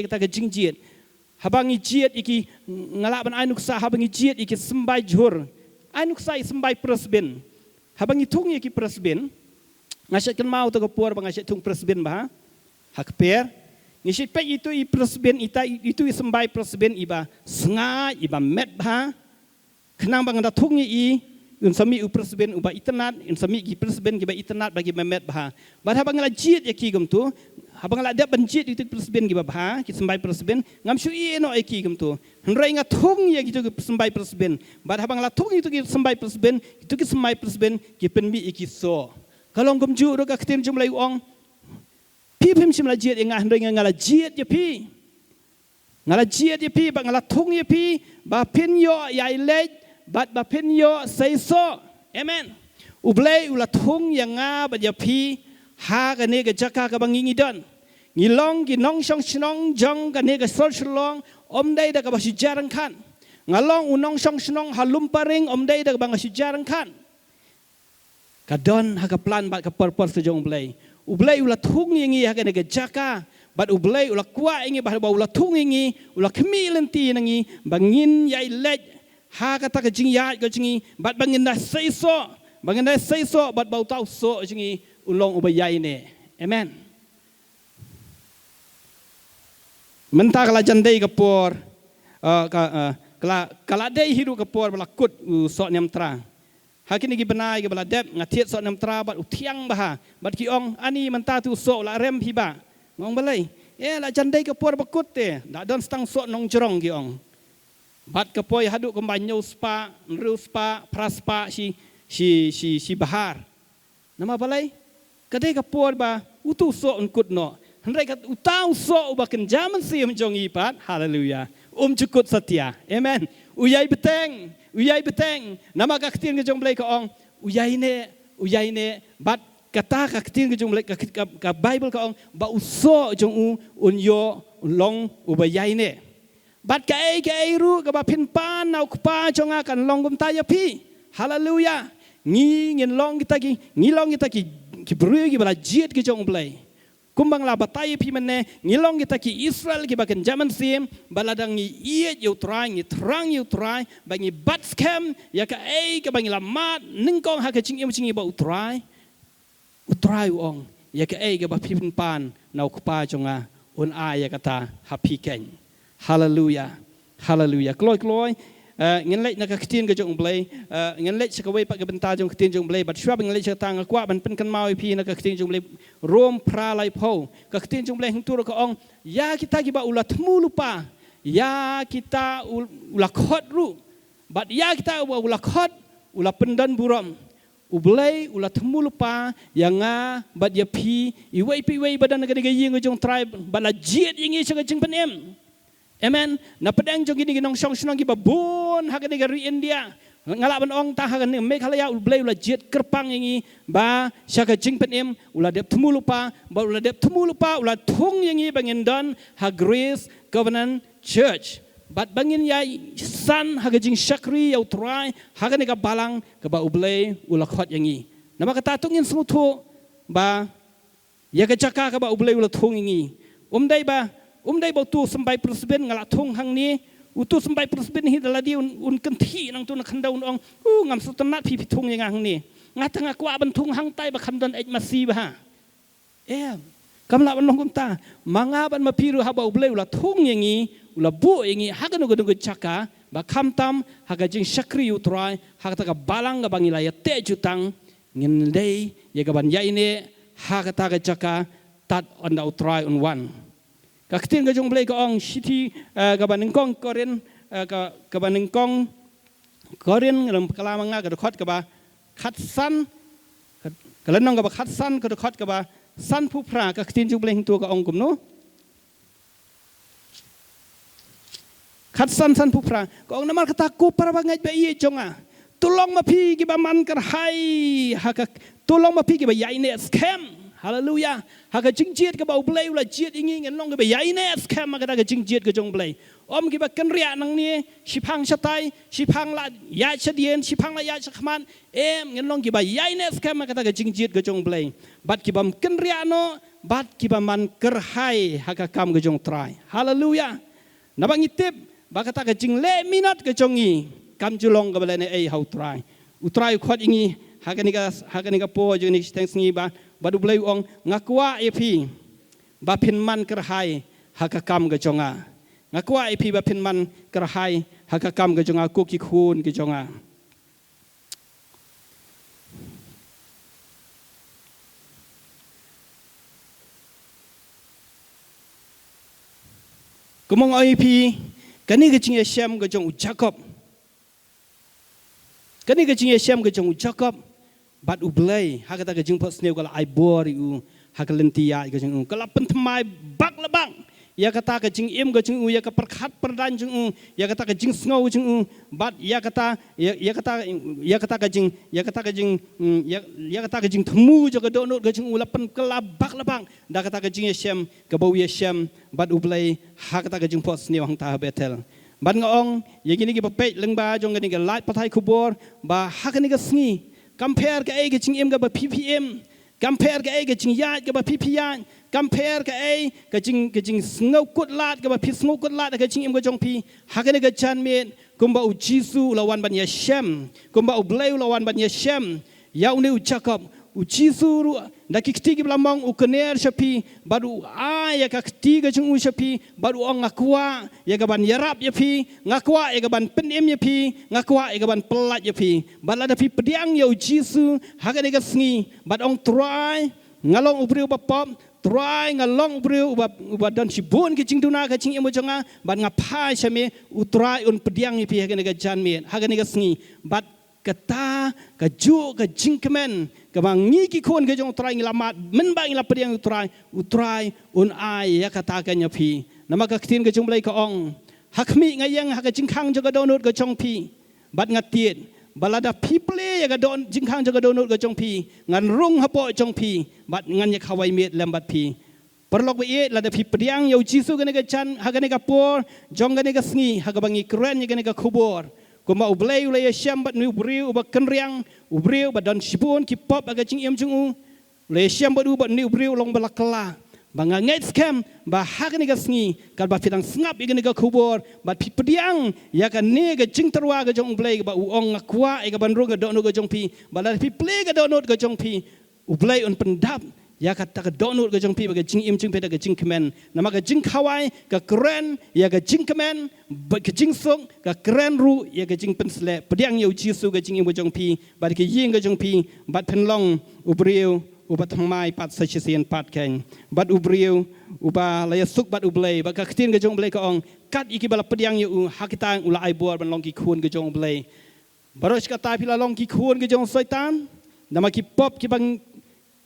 ta ke jing jiet habangi jiet iki ngala ban ainuk sa habangi jiet iki sembai jur ainuk sa sembai presben habangi thong ye ki presben ngasyat kan mau to ke puar bang ngasyat thong presben ba hakper ngisit pe itu I presben ita itu sembai presben iba senga iba met ba kenang bang da thung I un sami u presben uba itnat un sami gi presben gi ba itnat bagi memet ba ba habang la jit ya ki gum tu habang la da banjit itu presben gi ba ki sembai presben ngam shu I no e ki gum tu hnrai nga thung ya gitu sembai presben ba habang la thung itu gi sembai presben itu ki sembai presben ki penmi I ki so kalong gum ju ro ka ktin jum lai ong pim sim la jit nga hnrai nga la jit ya pi ngala jit ya pi ba ngala thung ya pi ba pin yo ya lej but ba pen yo say so amen ublay ula thung yang nga ba ya pi ha ka ne ga jaka ka bangi don ngilong gi nong shong shnong jong ka ne ga sol shlong dai da ka ba si jarang khan ngalong unong shong shnong halum paring dai da ka ba si jarang khan ka don ha ka plan ba ka purpose to jong ublay ula thung yang ha ka ne ga jaka but ublay ula kwa ingi ba ula thung ingi ula khmi lenti nangi bangin yai lej ha kata ke jing ya ke jingi bat bangin da sei so bat bau tau so jingi ulong ubayai ne amen mentah kala jandai ke por kala dei hiru ke por balakut so nyam tra hakini gi benai ke baladep ngatiet so nyam tra bat utiang bah bat ki ong ani mentah tu so la rem hiba ngong balai la jandai ke por bakut te da don stang so nong jerong ki ong bat kapoi haduk kembanyau spa, nru spa, praspa si bahar. Nama balai? Kadai kapor ba utu so unkut no. Hendai kat utau so ba kenjaman si menjong ipat. Haleluya. Cukut setia. Amen. Uyai beteng. Nama kaktin ke jong belai ka ong. Uyai ne bat kata kaktin ke jong belai ka Bible ka ong ba uso jong unyo long ubayai ne. Bat kai ru ka ba pin pan nau kpa jonga kan longgum taya pi haleluya ngin long kita ki bru ki bala jit ki jong play kumbang la batai pi menne ngilong kita ki Israel ki baken zaman sim baladang ngi iet yu trai ngi trang yu trai bangi bat scam ya ka bangi la mat ningkong ha ka ching ba utrai ong ya ka ba pin pan nau kpa jonga un ya kata happy ken Hallelujah, hallelujah. Kloi, ngin lek nak ketin ke jong blai, ngin lek sekawai pak ke bentar jong ketin jong blai, bat syab ngin lek sekatang kuat ban pen kan mau pi nak ketin jong blai, rom pra lai po, ke ketin jong blai hengtur ke ong, ya kita ki ba ulat mu lupa, ya kita ulat khot ru, bat ya kita ulat khot, ulat pendan buram, ublai ulat mu lupa, yang bat ya pi, iwai badan negara gayeng jong tribe, bat la jiet ingi sekajeng jeng penem. Amen. Na pedang jong gini ginong song sunong giba bun haga negeri India. Ngalaban ong ta haga ne Meghalaya ulblay ula jet kerpang yangi ba syaka jing penem ula dep temu lupa ula thung yangi bangin don ha Grace Covenant Church. Bat bangin yai san haga jing syakri yau try haga nega balang ke ba ulblay ula khot yangi. Nama kata tungin semutu ba ya ke jaka ke ba ulblay ula thung yangi. Dai bau tu sembai presben ngalak thung hang ni utu sembai presben hi daladi un kenti nang tu nak khandau ong ngam sutanat pi thung yang hang ni ngatang aku ban thung hang tai ba khandon ej masi ba Kamla ban long ta manga ban mapiru haba ublei ula thung yangi ula bu yangi hagan uga chaka ba kamtam haga jing syakri utrai hagata ka balang ga bangila ya te jutang ngin dei ya ga ban yaine hagata ga chaka tat on da utrai on one ka ktin ga jong blei ka ong city ga ban kong koren ka ban kong koren ngam kala manga ga khot ka ba khat san ka lenong ga ba khat san ka khot ka ba san pu pra ka ktin jong blei tu ka ong kum no khat san pu pra ko ong namal kata ku para bangai ba ie jonga tulong ma pi gi ba man kar hai haka tulong ma pi gi ba yaine scam hallelujah haka jingjiet ka ba blai ula jiet ingi ngen long ga ba yaine scam ka ga jingjiet ka jong blai om gi ba kan ria nang ni sipang satai sipang la ya chadien sipang la ya chakman ngen long gi ba yaine scam ka ga jingjiet ka jong blai bat gi bam kan ria no bat gi ba man kar hai haka kam ga jong trai hallelujah nabang itip bakata ka jing le minat ka jongi kam julong ka balane ai how try utrai khot ingi hakani ka po juni thanks ngi ba badu blai ong ngakwa epi ba pin man kar hai haka kam ka jonga ngakwa epi ba pin man kar hai haka kam ka jonga ku ki khun ki jonga kumong epi kani ke jing Yeshem ke jong Jacob kani ke jing Yeshem ke jong Jacob bat ublei hakata ke jing posneu kala ai bori u hakalentia ke jong kala pentemai bak lebang ya kata ke jing im ke jong ya ka perkhat perdan jong ya kata ke jing sngow jong bat ya kata ke jing ya kata ke jing temu jo ke donut ke jong lapen kala bak lebang da kata ke jing Yeshem ke bau Yeshem bat ublei hakata ke jing posneu hang ta betel ban ngong ye gini ki papet lengba jong gani ke light patai kubor ba hakani ke sngi compare ke ai ke jing im ke ba ppm compare ke ai ke jing ya ke ba ppyan compare ke ai ke jing sngow kut lat ke ba pi sngow kut lat ke jing im ke jong pi hakani ke chan men kumba u jisu lawan ban Yeshem kumba u blei lawan ban Yeshem ya uni u Jacob u jisu da kikti blamong u kener shapi baru ya ka kti ga jung u shapi baru ong ngakwa ya ga ban yarap ya pi ngakwa ya ga ban penem ya pi ngakwa ya ga ban pelat ya pi bala da pi pediang ya u jisu haga ne ga sngi bat ong try ngalong ubriu bapop try ngalong ubriu uba dan sibun ki jing duna ka jing emo jonga ban ngapa shame u try un pediang ya pi haga ne ga jan men haga ne ga sngi bat kata kaju ke jingkemen ke bangi ki kon ke jong trai ngelamat men ba ngila pediang utrai un ai ya kata ka nyapi nama ka ktin ke jong blai ka ong hakmi ngayang ha ka jingkhang jo ka donut ka jong pi bat ngatiet balada people ya ka don jingkhang jo ka donut ka jong pi ngan rung hapo jong pi bat ngan ya khawai met lembat pi perlok be la da pi pediang yo jisu ka ne ka chan ha ka ne ka por jong ka ne ka sngi ha ka bangi kren ya ka ne ka khubor kuma ublei ulai Yeshem bat nu ubriu bat kenriang ubriu bat dan sibun ki pop aga jing im jung u ulai Yeshem bat nu ubriu long balakla banga ngait scam ba hakni ga sngi kal ba fitang snap igani ga kubor bat pipediang ya kan ne ga jing terwa ga jong ublei ba uong ngakwa ga ban ru ga do no ga jong pi bala pi play ga do no ga jong pi ublei un pendap ya kata ke donut ke jong pi ke jing im jing peda ke jing kemen nama ke jing khawai ke keren ya ke jing kemen ke jing song ke keren ru ya ke jing pensle pediang yo jisu ke jing im jong pi bat ke ying ke jong pi bat penlong ubriu ubat mai pat sachisian pat ken bat ubriu uba laya suk bat ublei bat ka ktin ke jong blei ka ong kat iki bala pediang yo hakita ula ai bor ban long ki khun ke jong blei baros kata pila long ki khun ke jong saitan nama ki pop ki bang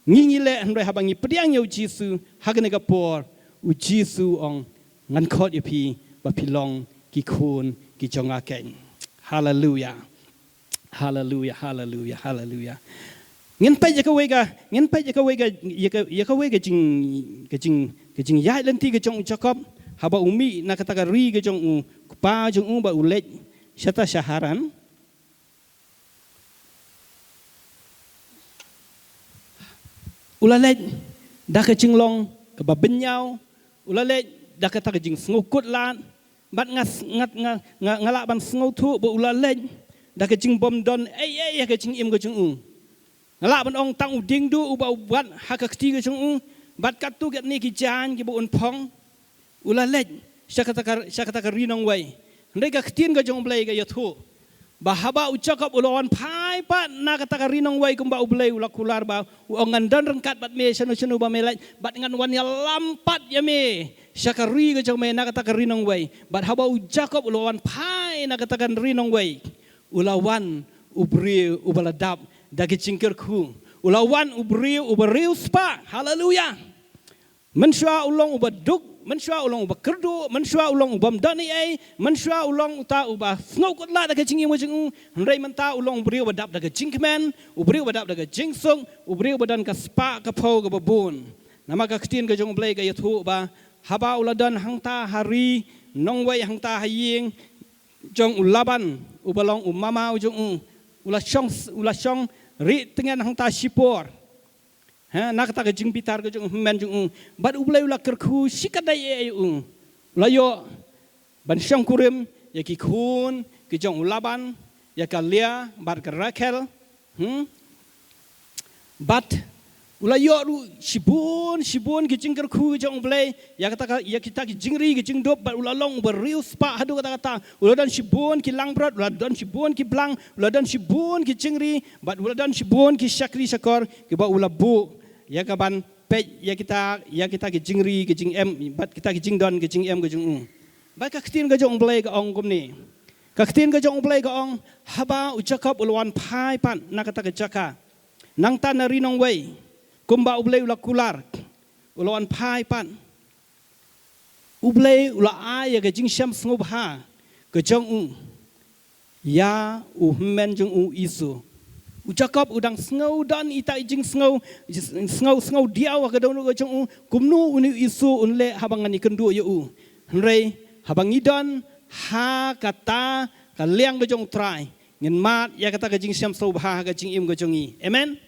ngingile ndoi habangi pediang yo jisu hagne ga por u jisu ong ngan khot yapi ba pilong ki khun ki jonga ken hallelujah hallelujah hallelujah hallelujah ngin pa ya ka wega ya ka wega jing ya lenti ke jong Jacob haba umi na kata ka ri ke jong u pa jong u ba ulet syata syaharan ulalet dah ke jinglong ke babenyau ulalet dah ke tak jing ngukut lat bat ngalak ban ngotu bo ulalet dah ke jing bom don ke jing im ke jing ngalak ban ong tang uding du uba ubat hak ke ti ke jing bat katu kat ni ki jan ki buun pong ula lej syakata rinong wai ndai ka ktin ga jong blai ga yathu bahaba ucakap ulawan pai pat na kata rinong wai kumba ublai ula kular ba ongan dan rengkat bat me sanu ba melaj bat ngan wan ya lampat ya me syakari ga jong me na kata rinong wai bat haba ucakap ulawan pai na kata rinong wai ulawan ubri ubaladap dagi cingkir ku ulawan ubri ubariu spa haleluya mensua ulong ubaduk mensua ulong uba kerdu mensua ulong ubam dani ai mensua ulong uta uba snau kotla daga jingi mo jing ndai menta ulong ubri ubadap daga jingkmen ubri ubadap daga jingsung ubri ubadan ka spa ka pau ka babun nama ka ktin ka jong blai ka yathu ba haba uladan hangta hari nongwai hangta haying jong ulaban ubalong umama ujung ula syong ri tengan hangta sipor nak kata jing pitar ke jung men jung bad ublai ula kerku sikadai ula yo ban syong kurim ya ki kun ki jong ulaban ya kalia bad ke Rakel bad ula yo ru sibun ki jing kerku jong ublai ya kata ya kita ki jingri ki jing dop bad ula long beriu spa hadu kata ula dan sibun ki langbrot ula dan sibun ki blang ula dan sibun ki jingri bad ula dan sibun ki syakri syakor ki ba ula bu ya kaban pej ya kita ke jingri ke jing em bat kita ke jing don ke jing em ke jing ba ka ktin ke jong blai ka ong kum ni ka ktin ke jong blai ka ong haba ucakap ulwan pai pan na kata ke jaka nang tan na rinong wei kumba ublai ula kular ulwan pai pan ublai ula ai ke jing syam sngub ha ke jong ya men jong isu ucakap udang sengau dan ita ijing sengau diaw ka daw ka jong kumnu uni isu unle habangan ikendu yu hrei habang idan ha kata kaliang ka jong try ngin mat ya kata ka jing syam so ba ka jing im ka jongi amen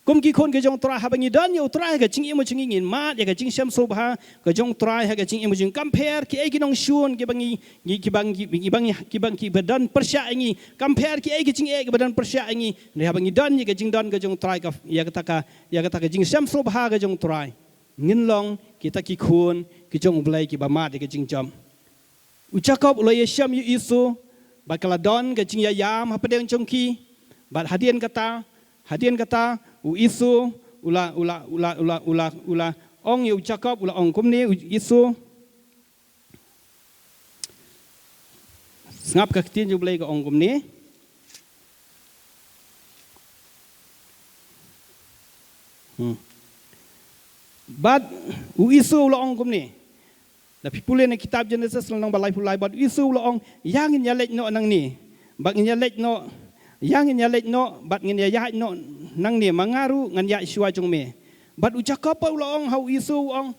kum ki khon ka jong try habang idan yu try ka jing im ka jongi ngin mat ya ka jing syam so ba ka jong try ha ka jing im jing compare ki ai kinong shun ki bangi badan persya ingi compare ki ai ki jing ai badan persya ingi ne habang idan ni ka jing don ka jong try ka ya kata ka jing syam so ba ka jong try ngin long kita ki khon ki jong blai ki ba mat ka jing jam ucakap ulai syam yu isu bakala don ka jing ya yam ha padeng jongki bat hadian kata u isu ula ong yu cakap ula ong kumni isu ngap ka ktin ju blai ka ong kumni bad u isu ula ong kumni la pipule na kitab Genesis lang balai pulai bad isu ula ong yang in yalek no nang ni bag in yalek no yang in yalek no bad ngin ya no nang ni mangaru ngan ya shua jong me bad ucakap ula ong hau isu ong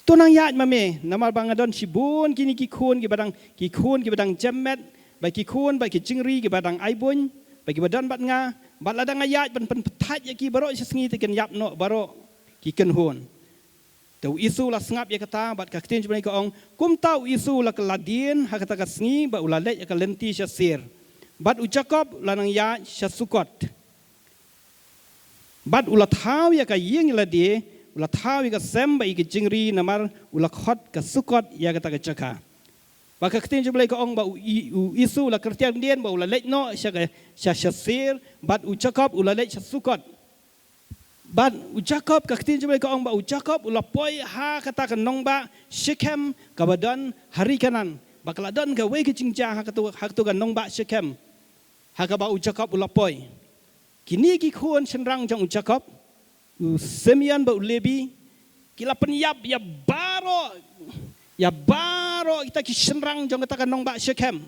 tunang ya ma me namal bangadon sibun kini ki khun ki badang jemet ba ki khun ba ki jingri ki badang aibun ba ki badan bat nga bat ladang ayat ban petat ya ki baro sengi te ken yap no baro ki ken hun tau isu la sngap ya kata bat ka ktin jbani ka ong kum tau isu la keladin ha kata ka sengi ba ula le ya ka lenti syasir bat ucakap lanang ya syasukot bat ula thau ya ka ying la de ula thau ya ka sem ba ki jingri namar ula khot ka sukot ya kata ka chaka ba ka ktin jbani ka ong ba isu la kertian dien ba ula le no syasir bat ucakap ula le syasukot bat ucakap ka ktin jbani ka ong ba ucakap ula poi ha kata ka nong ba Shechem ka badan hari kanan bakala dan ka we ki jingja ha tu ka nong ba Shechem hakaba ucakap ulapoi kini ki khon senrang jang ucakap semian ba ulebi kila penyap ya baro kita ki senrang jang kata kanong ba Shechem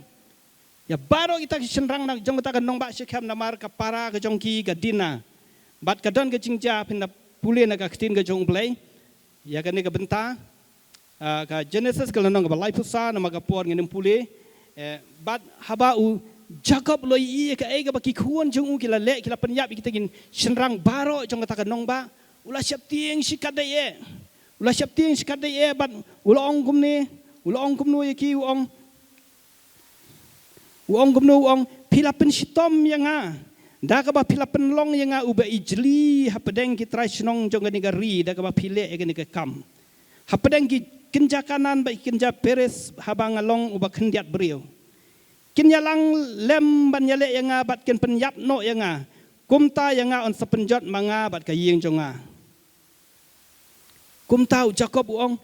ya baro kita ki senrang jang kata kanong ba Shechem namar ka para ka jongki ka dina bat kadon ka jingja pinda pule na ka ktin ka jong play ya ka ni ka benta ka Genesis ka lanong ka balai pusa na magapor ngin pule bat haba u Jacob loi i ka ai ka baki khuan jong u kila le kila penyap kita gin senrang baro jong kata kanong ba ula siap tieng sikadai bat ula ong kumno yaki ong kumno ong pila pen sitom yang ha Da ka ba pila penlong yang uba ijli hapedeng ki trai snong jong ni gari da ka ba pile ni ka kam. Hapedeng ki kinja kanan ba kinja peres habang along uba kendiat beriu. Kinyalang lem ban yale yang bat ken penyap no yang kumta yang on sepenjot manga bat ka ying jonga. Kumta Jacob uong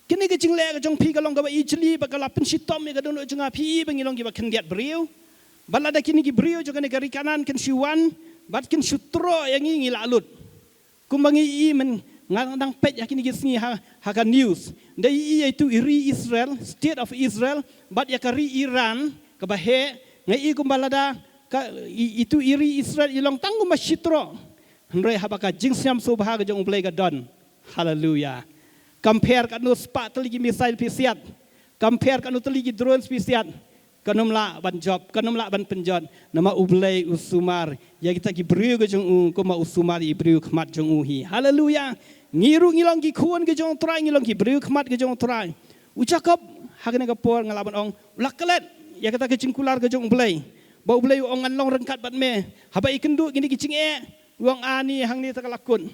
kini ke jingle ke jong pi kalong ka ba ijli ba kala pen sitom ka dono jonga pi bangilong ki ba kendiat beriu. Balada kini ki beriu jonga ni gari kanan ken siwan bat ken sutro yang ngi lalut. Kumbangi i men ngang pet yakini ki singi ha ka news. Dai itu iri Israel, state of Israel, bat yakari Iran kabahe ngai kumbalada itu iri Israel ilong tanggu masyitro hendrai habaka jingsiam subha ga jong play ga don. Hallelujah. Compare kan no spa teligi missile pisiat, compare kan no teligi drones pisiat, kanum la ban job, kanum la ban penjot nama ublay usumar ya kita ki briu ga jong kuma usumar i briu khmat jong hi. Hallelujah. Ngiru ngilong ki kuon ga jong trai ngilong ki briu khmat ga jong trai ucakap hakne ga por ngalaban ong lakalet ya kata ke cingkular ke jong blay bau blay ong anlong rengkat bat me haba ikendu gini kicing uang ani hang ni takalakun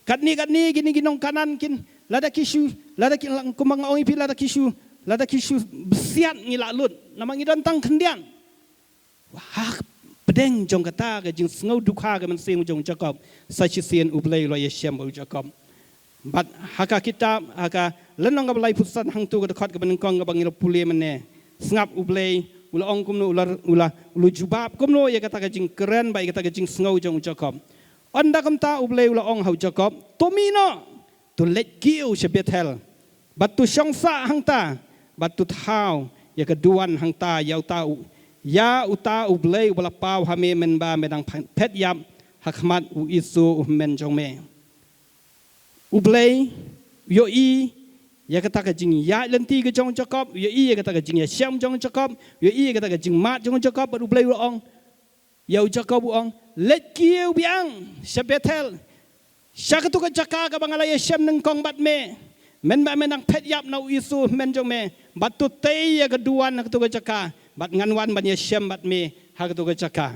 kat ni gini ginong kanan kin lada kisu kumang ong ipi lada kisu besiat ngilalut namang idon tang kendian wah pedeng jong kata ke jing sengau dukha ke mensing jong Jacob sachisian ublay lo yeshem bau Jacob bat haka kita haka lenong ga balai pusan hang tu ga dekat ke benengkong ga bangilo pule mene sengap ublay ula ong kumno ula jubab kumno ya kata jing keren ba kata jing sengau jong Jacob anda kamta ublay ula ong hau Jacob tomino to let kiu se Bethel batu syongsa hang ta batu thau ya keduan hang ta yau ta ya uta ublay ula pau hame men ba medang pet yap hakmat u isu men jong me ublay yo i ya kata ke jing ya lenti ke jong Jacob ya i ya kata ke jing ya syam jong Jacob ya i ya kata ke jing mat jong Jacob baru blay ong ya Jacob ong let kiu biang Bethel syakatu ke jaka ka bangala ya syam neng kong bat me men ba menang pet yap na isu men jong me batu te ya keduan na ke jaka bat nganwan ban ya syam bat me ha ke jaka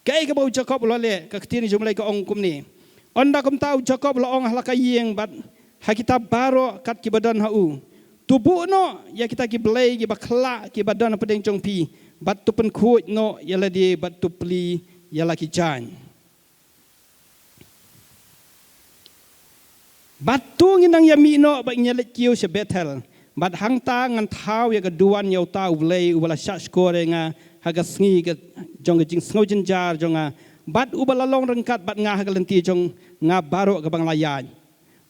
kai ke bau Jacob lo le ka ketini jumlai ke ong kum ni onda kum tau Jacob lo ong halaka yeng bat hakita baro kat kibadan hau tubuh no ya kita ki belai ki bakla ki badan pedeng jong pi batu pen kuit no ya ladi batu pli ya laki jan batu nginang ya mi no ba nyelet kiu se Bethel bat hang ta ngan thau ya keduan ya tau belai ubala syak skore nga haga sngi ke jong jing sngo jenjar jonga bat ubala long rengkat bat nga haga lenti jong nga baro ke bang layan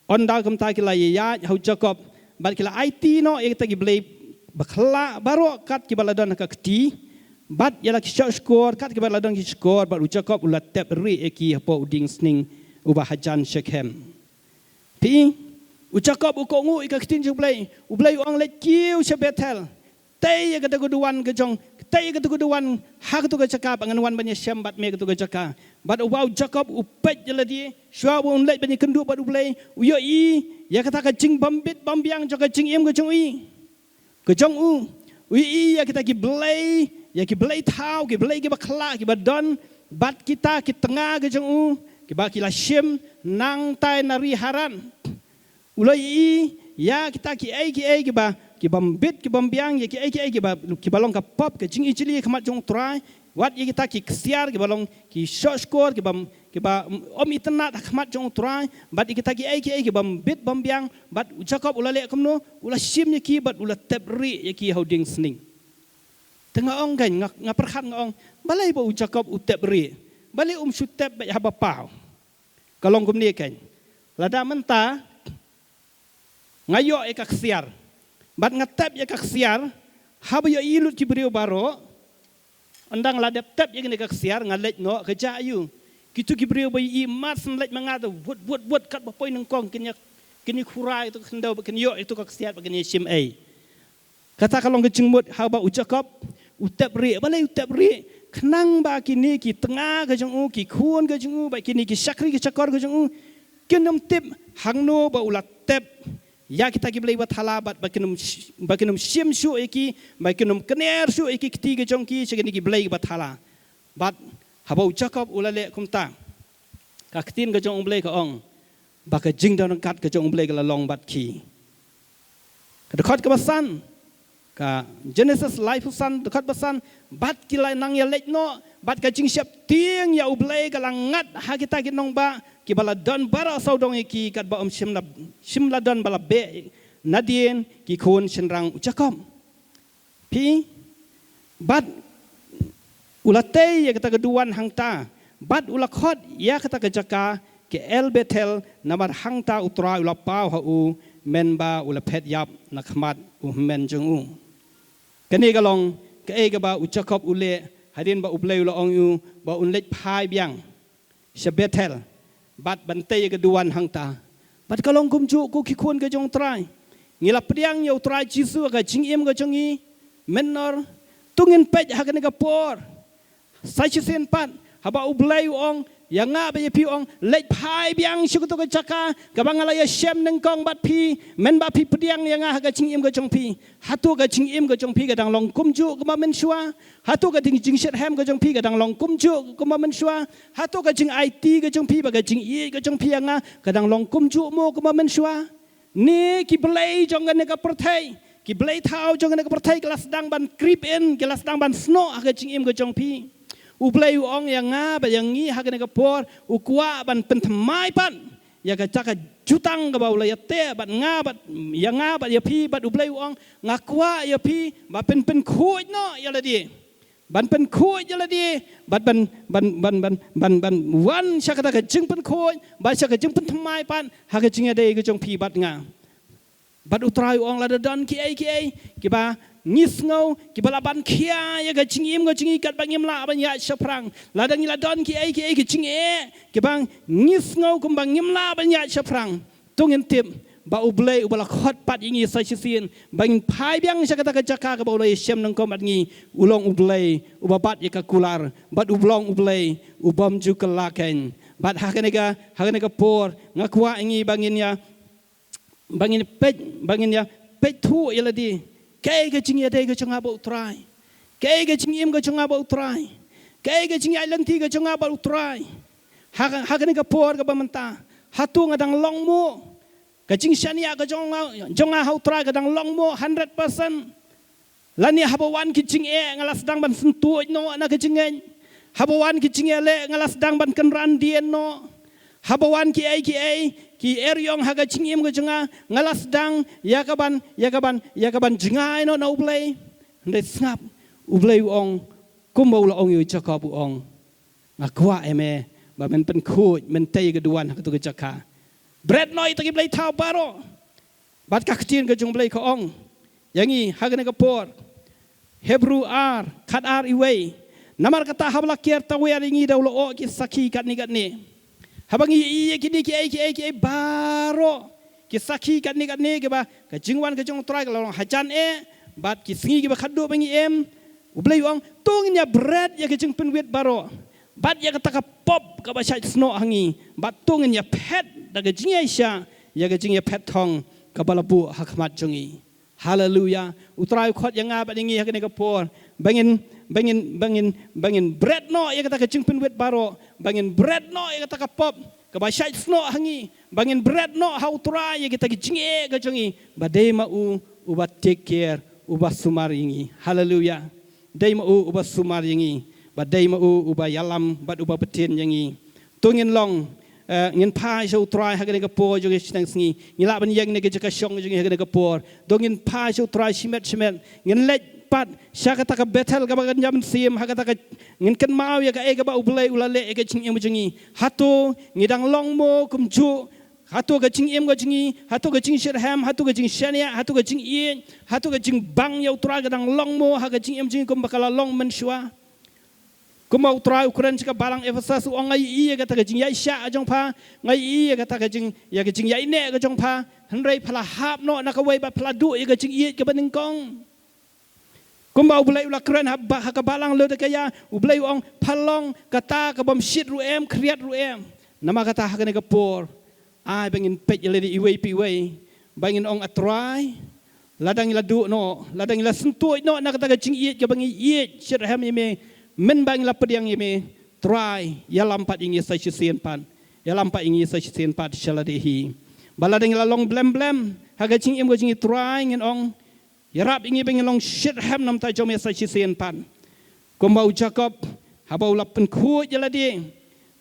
onda kamta kila ya hau Jacob bat kila IT no ya kita giblay bakla baro kat kibaladon ka kti bat ya laki skor kat kibaladon ki skor bat Jacob ulat tep ri eki hapo uding sning ubah hajan Shechem pi Jacob ukongu ika ktin jublay ublay ong let kiu se Bethel tay ya kata guduan ke jong tay ya kata guduan hak tu ke cakap anganwan banyak syam bat me ke cakap bat ubau Jacob upet jeladi syua un let banyak kendu bat ublay uyo i ya kata ke jing bambit bambiang jong ke jing im ke jong i ke jong i ya kita ki blay tau ki blay ki bakla ki badon bat kita ki tengah ke jong ki ba ki la syem nang tai nari haran ulai i ya kita ki ba ki bambit ki bambiang ya ki ba ki balong ka pop ke jing ijili khamat jong trai wat ya kita ki ksiar ki balong ki short score ki ba om itnat khamat jong trai bat kita ki bambit bambiang bat Jacob ulale kamno ula sim ya ki bat ula tebri ya ki holding sning tengah ong kan ngaperhat ngong balai ba Jacob utebri balai sutep ba haba pau kalong kum ni kan lada menta ngayo eka ksiar bat ngetep ya kaksiar haba ya ilut ki beriu baro andang ladap tep ya ni kaksiar ngalet no keja ayu kitu ki beriu bai i mat senlet mangata wot kat bapoi nang kong kini kurai itu kendau kini yo itu kaksiar kini sim ai kata kalong kecengmut haba Jacob utep ri balai utep ri kenang ba kini ki tengah ke jong ki khun ke jong ba kini ki sakri ke cakor ke jong kenom tip hangno ba ulat tep ya kita ki belai bathala bat bakinum sim su eki bakinum kener su eki ketiga jongki segini ki belai bathala bat Habau Jacob ulale kumta. Kaktin ke jong blay ke ong. Baka jing daun kat ke jong blay ke long bat ki. Dekat ke basan. Ka Genesis life san dekat basan bat kilai nang ya lek no bat ka jing siap tiang ya ublay ka langat ha kita kinong ba ki bala don bara saudong ki kat ba shimla don bala be nadien ki kun senrang Jacob pi bat ulate ya kata keduan hangta bat ulakot ya kata kejaka ke el betel namar hangta utra ulapau hau menba ulapet yap nakmat men jung kani galong ke e ba Jacob ule hadin ba ublay ula ong yu ba unlet phai biang shabetel bat bantai ke duan hangta bat kalong kumju ku kikun ke jong trai ngila priang yo trai jisu ga jingim ga jongi menor tungin pej ha ka por sai chisen pat haba ublay ong yang ngah bagi pi ong lek phai biang syukutu ke caka kabang ala ya shem nengkong bat pi men ba pi pediang yang ngah ga jingim ga jong pi hatu ga jingim ga jong pi ga dang long kumju ga men shua hatu ga ding jing shet ham ga jong pi ga dang long kumju ga men shua hatu ga jing IT ga jong pi ba ga jing i ga jong pi yang ngah ga dang long kumju mo ga men shua ni ki blai jong ga ne ka perthai ki blai thau jong ga ne ka perthai kelas dang ban creep in kelas dang ban snow ga jingim ga jong pi ublay ong yang ngah ba yang ngi hakane ka por ukwa ban pentemai pan ya ka caka jutang ka baula ya te bat ngah bat yang ngah bat ya pi bat ublay ong ngakwa ya pi ba pen khuj no ya la di ban pen khuj ya la di bat ban wan syakata ka jing pen khuj ba syaka jing pentemai pan haka jing ya dei ka jong pi bat ngah bat utrai ong la dan ki ai ki ba ngis ngau ki balaban kia ya ga jingim ga jingi kat bangim la ban ya shaprang ladang ila don ki ai ki jing ki bang ngis ngau kum bangim la ban ya shaprang tungin tip ba ublay ubala khot pat ingi sa chisin bang phai biang sakata ka jaka ka ba ulai shem nang kom at ngi ulong ublay ubabat ya ka kular bat ublong ublay ubam ju kalaken bat hakanega por ngakwa ingi bangin ya pej thu ila di kay ga jing ya dei ga jong aba utrai kay ga jing im ga jong aba utrai kay ga jing island ti ga jong aba utrai ha ga ni ga por ga bamanta hatu nga dang long mo ga jing shania ga jong ha utrai ga dang long mo 100% lani habawan ki jing ngalas dang ban sentu no na ga jing habawan ki jing le ngalas dang ban kan ran dien no habawan ki ai ki eryong haga jingim ga junga ngalas dang yakaban jingai no na ublay ndai snap ublay ong kumba ula ong yu Jacob ong ngakwa eme ba men pen khu men tay ga duan ha tu ga jaka bread noi ta ki blay thau baro bat ka ktin ga jung blay ko ong yangi haga ne ga por Hebrew ar khat ar iway namar kata habla kier ta we ringi da ulo o ki saki kat ni habang iya kini ki baro ki saki kat ni ke ba ka jingwan ka jong trai ka long hajan bat ki singi ke ba khadu bangi ublay ong tungnya bread ya ke jing penwet baro bat ya kata ka pop ka ba shai sno hangi bat tungnya pet da ke jing aisha ya ke jing ya pet thong ka balabu hakmat jongi haleluya utrai khot yang ngabat ngi ha ke ka por bangin bread no ya kata ka jing penwet baro bangin bread no ya kata ka pop ka ba shai sno hangi bangin bread no how try ya kita jinge ga jongi ba dei ma uba take care uba sumar ingi haleluya dei ma uba sumar ingi ba dei ma uba yalam ba uba betin yangi tungin long ngin pa so try ha ga po jongi snang sngi ngila ban yang ne ga ka shong jongi ha ga por dongin pa so try shimet ngin let pat syakata ka betel ka bagan jam sim hakata ka ngin ken mau ya ka ba ublay ulale ga jing im jingi hatu ngidang long mo kumju hatu ga jing im ga jingi hatu ga jing shirham hatu ga jing shania hatu ga jing yin hatu ga jing bang ya utra ga dang long mo ha ga jing im jingi kum bakala long menshwa kuma utra ukuran ka balang efasas ong ngai iya ga ta ga jing ya sha ajong pa ngai iya ga ta ga jing ya ga jing ya ine ga jong pa hanrei phala hap no na ka wei ba phala du ya ga jing iya ga baning kong kumba ublay ula kren haka balang lo kaya ublay ong palong kata ka bom shit ruem kriat ruem nama kata haka ne kapor ai bangin pej ledi iway piway bangin ong atrai ladang ila du no ladang ila sentuh no na kata ka jing iet ka bangi iet shit ham yeme men bang ila pediang yeme try ya lampat ingi sa sisien pan ya lampat ingi sa sisien pat shaladehi baladeng la long blem haga ching im go ching try ngin ong yarap ingi beng long shit ham nam ta jom ya sa sisien pan kumbau Jacob haba ula pen khu jaladi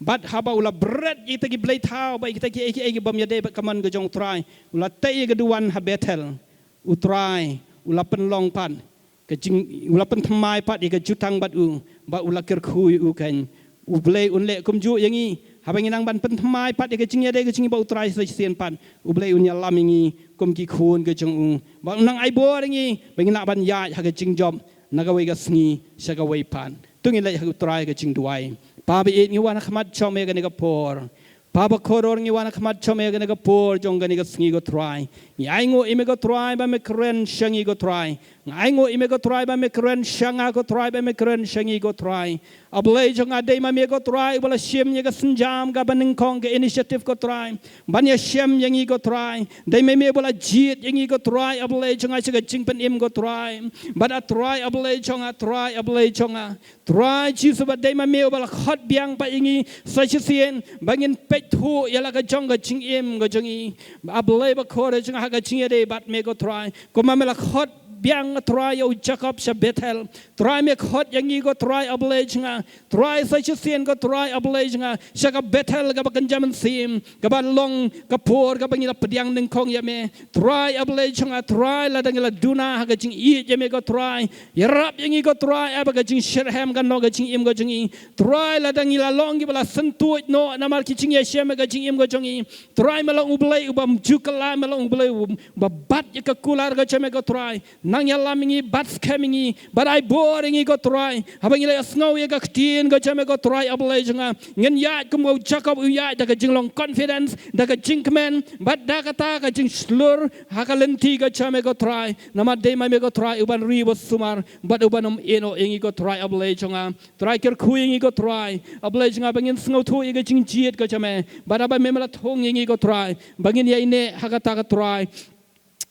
bat haba ula bread kita gi blai thau ba kita ki bam ya de kaman go jong try ula te ga duan ha betel u try ula pen long pan ke jing ula pen thamai pat ga jutang bat u ba ula ker khu u kan u blai un le kum ju yangi haba nginang ban pen thamai pat ga jing ya de ga jing ba u try sa sien pan u blai un ya lam ngi kum ki khun ga jong u ba nang ai bo ngi ba ngina ban ya ha ga jing job nagawai ga sngi sagawai pan tungin lai hagu try ga jing duai Baba it ngi wana khamat chome ga niga por Baba koror ngi wana khamat chome ga niga por jong ga niga sngi go try ngi aingo ime go try ba me kren shangi go try aingo ime go try ba me kren shanga go try ba me kren shangi go try ablay jong ade ma me go try bala shem ngi ga sinjam ga baning kong ga initiative go try banya shem yangi go try dai me bala jit yangi go try ablay jong ai ga jing pen im go try but a try ablay jong a try ablay jong a try Jesus ba dai ma me bala hot biang pa ingi sa sien bangin pet thu yala ga jong ga jing im go jongi ablay ba khore jong ha ga jing ade bat me go try ko ma me la hot biang try o Jacob sa Bethel try me hot yangi go try ablay nga try sa sien go try ablay nga sa ga Bethel ga bakan jaman sim ga ban long ga por ga bangila pediang ning kong ya me try ablay nga try la dangila duna ha ga jing i ya me go try yarap yangi go try aba ga jing Shechem ga no ga jing im go jingi try la dangila long gi bala sentu no na mar ki jing ya shem ga jing im go jingi try me long ublay ubam jukala me long ublay ba bat ya ka kular ga cheme go try nang yalamingi bat scamingi but I boringi go try habang ila snow ya ga tin go chame go try ablay nga ngen ya kum go Jacob u ya da ga jing long confidence da ga jing men but da ka ta ga jing slur hakalenti ga chame go try nama de ma me go try uban ribo sumar but ubanum eno ingi go try ablay nga try ker khuingi go try ablay nga bangin snow thu ga jing jiet go chame but aba me mala thong ingi go try bangin ya ine hakata ga try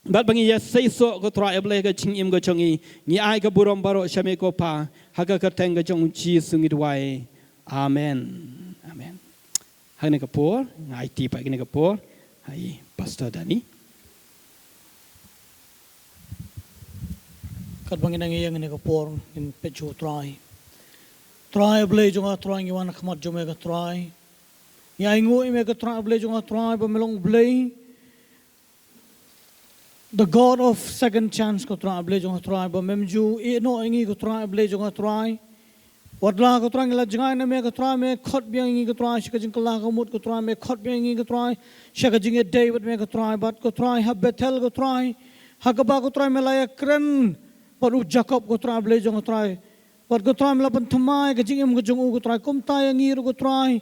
Bat bangi ya seiso go try ablay ga ching im go chongi ni ai ga burom baro shame ko pa haga ka teng ga chong chi sungi dwai amen amen hane ka por ngai ti pa gine ka por hai pastor Dani kat bangi nang yang ne ka por in pechu try ablay jonga try ngi wan khamat jome ga try ya ingo ime ga try ablay jonga try ba melong blay The God of second chance ko try ablay jong try ba memju e no ingi ko try ablay jong try wadla ko try ngila jangai na me ko try me khot biang ingi ko try shika jing kala ko mut ko try me khot biang ingi ko try shika jing e David me ko try but ko try ha Bethel ko try ha ka ba ko try me la ya kren par u Jacob ko try ablay jong try par ko try me la pan thamai ka jing im ko jong u ko try kum ta yangi ro ko try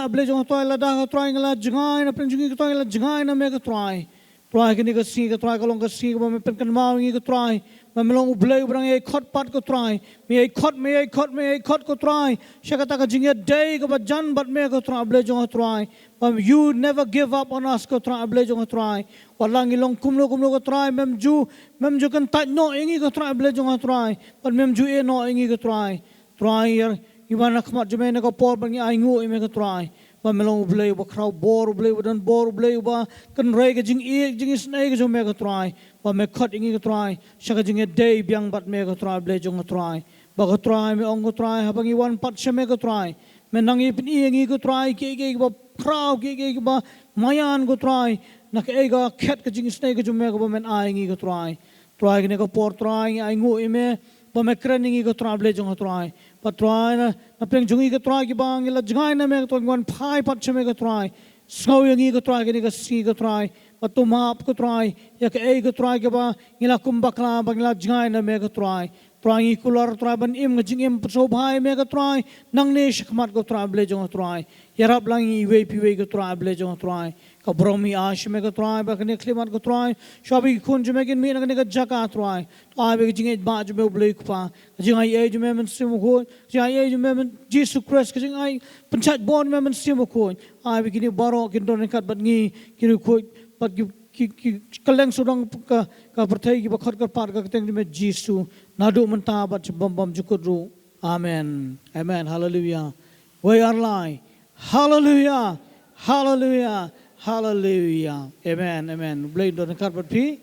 ablay jong try la da ko try ngila jangai na pen jing ko try ngila jangai na me ko try kini ka si ka try ka long ka si ka me pen kan mau ngi ka try ma me long ublay ubrang e khot pat ko try me e khot ko try shaka ta ka jing day ka ba jan bat me ko try ablay jong try you never give up on us ko try ablay jong try walang ilong kumlo ko try memju kan ta no ngi ko try ablay jong try but memju e no ngi ko try iwan khmat jeme ne ko por bang ai ngu me ko try ba melong ublay ba kraw bor ublay ba kan rei ga jing snai ga jong me ga try ba me khot ingi ga try shaka jing day biang bat me ga try ublay jong try ba ga try me ong ga try ha bang iwan pat shame ga try me nang ipin ingi ga try ke ba kraw ke ba mayan ga try nak e ga khet ga jing snai ga jong me ga ba men ai ingi ga try ne ga por try ai ngu ime ba me kren ingi ga try ublay jong try patry na peng jungi ka try ki bang ila jangai na me to ngwan phai pat chme ka try snow yangi ka try ki ka si ka try patumap ka try ya ka ei ka try ki ba ila kumbakla bang ila jangai na me ka try kular try ban im nging im so bhai me ka try nang ne shikmat ka try ble jong try yarap lang i we pi we ka try ble jong try ka bromi ash me ka try ba kne klimat ka try shabi khun jme kin me na ka jaka try to ai be jing ba jme ble pa jing ai e jme men sim ko jing ai e jme men Jesus Christ jing ai panchat bon me men sim ko ai be kini baro kin don kat bat ngi kini ko pat ki kaleng sudang ka perthai ki bakhot ka par ka teng me Jesus nadu menta bat bam jukut ru amen hallelujah we are lying. Hallelujah, hallelujah, hallelujah. Amen, amen. Blame don't carpet P.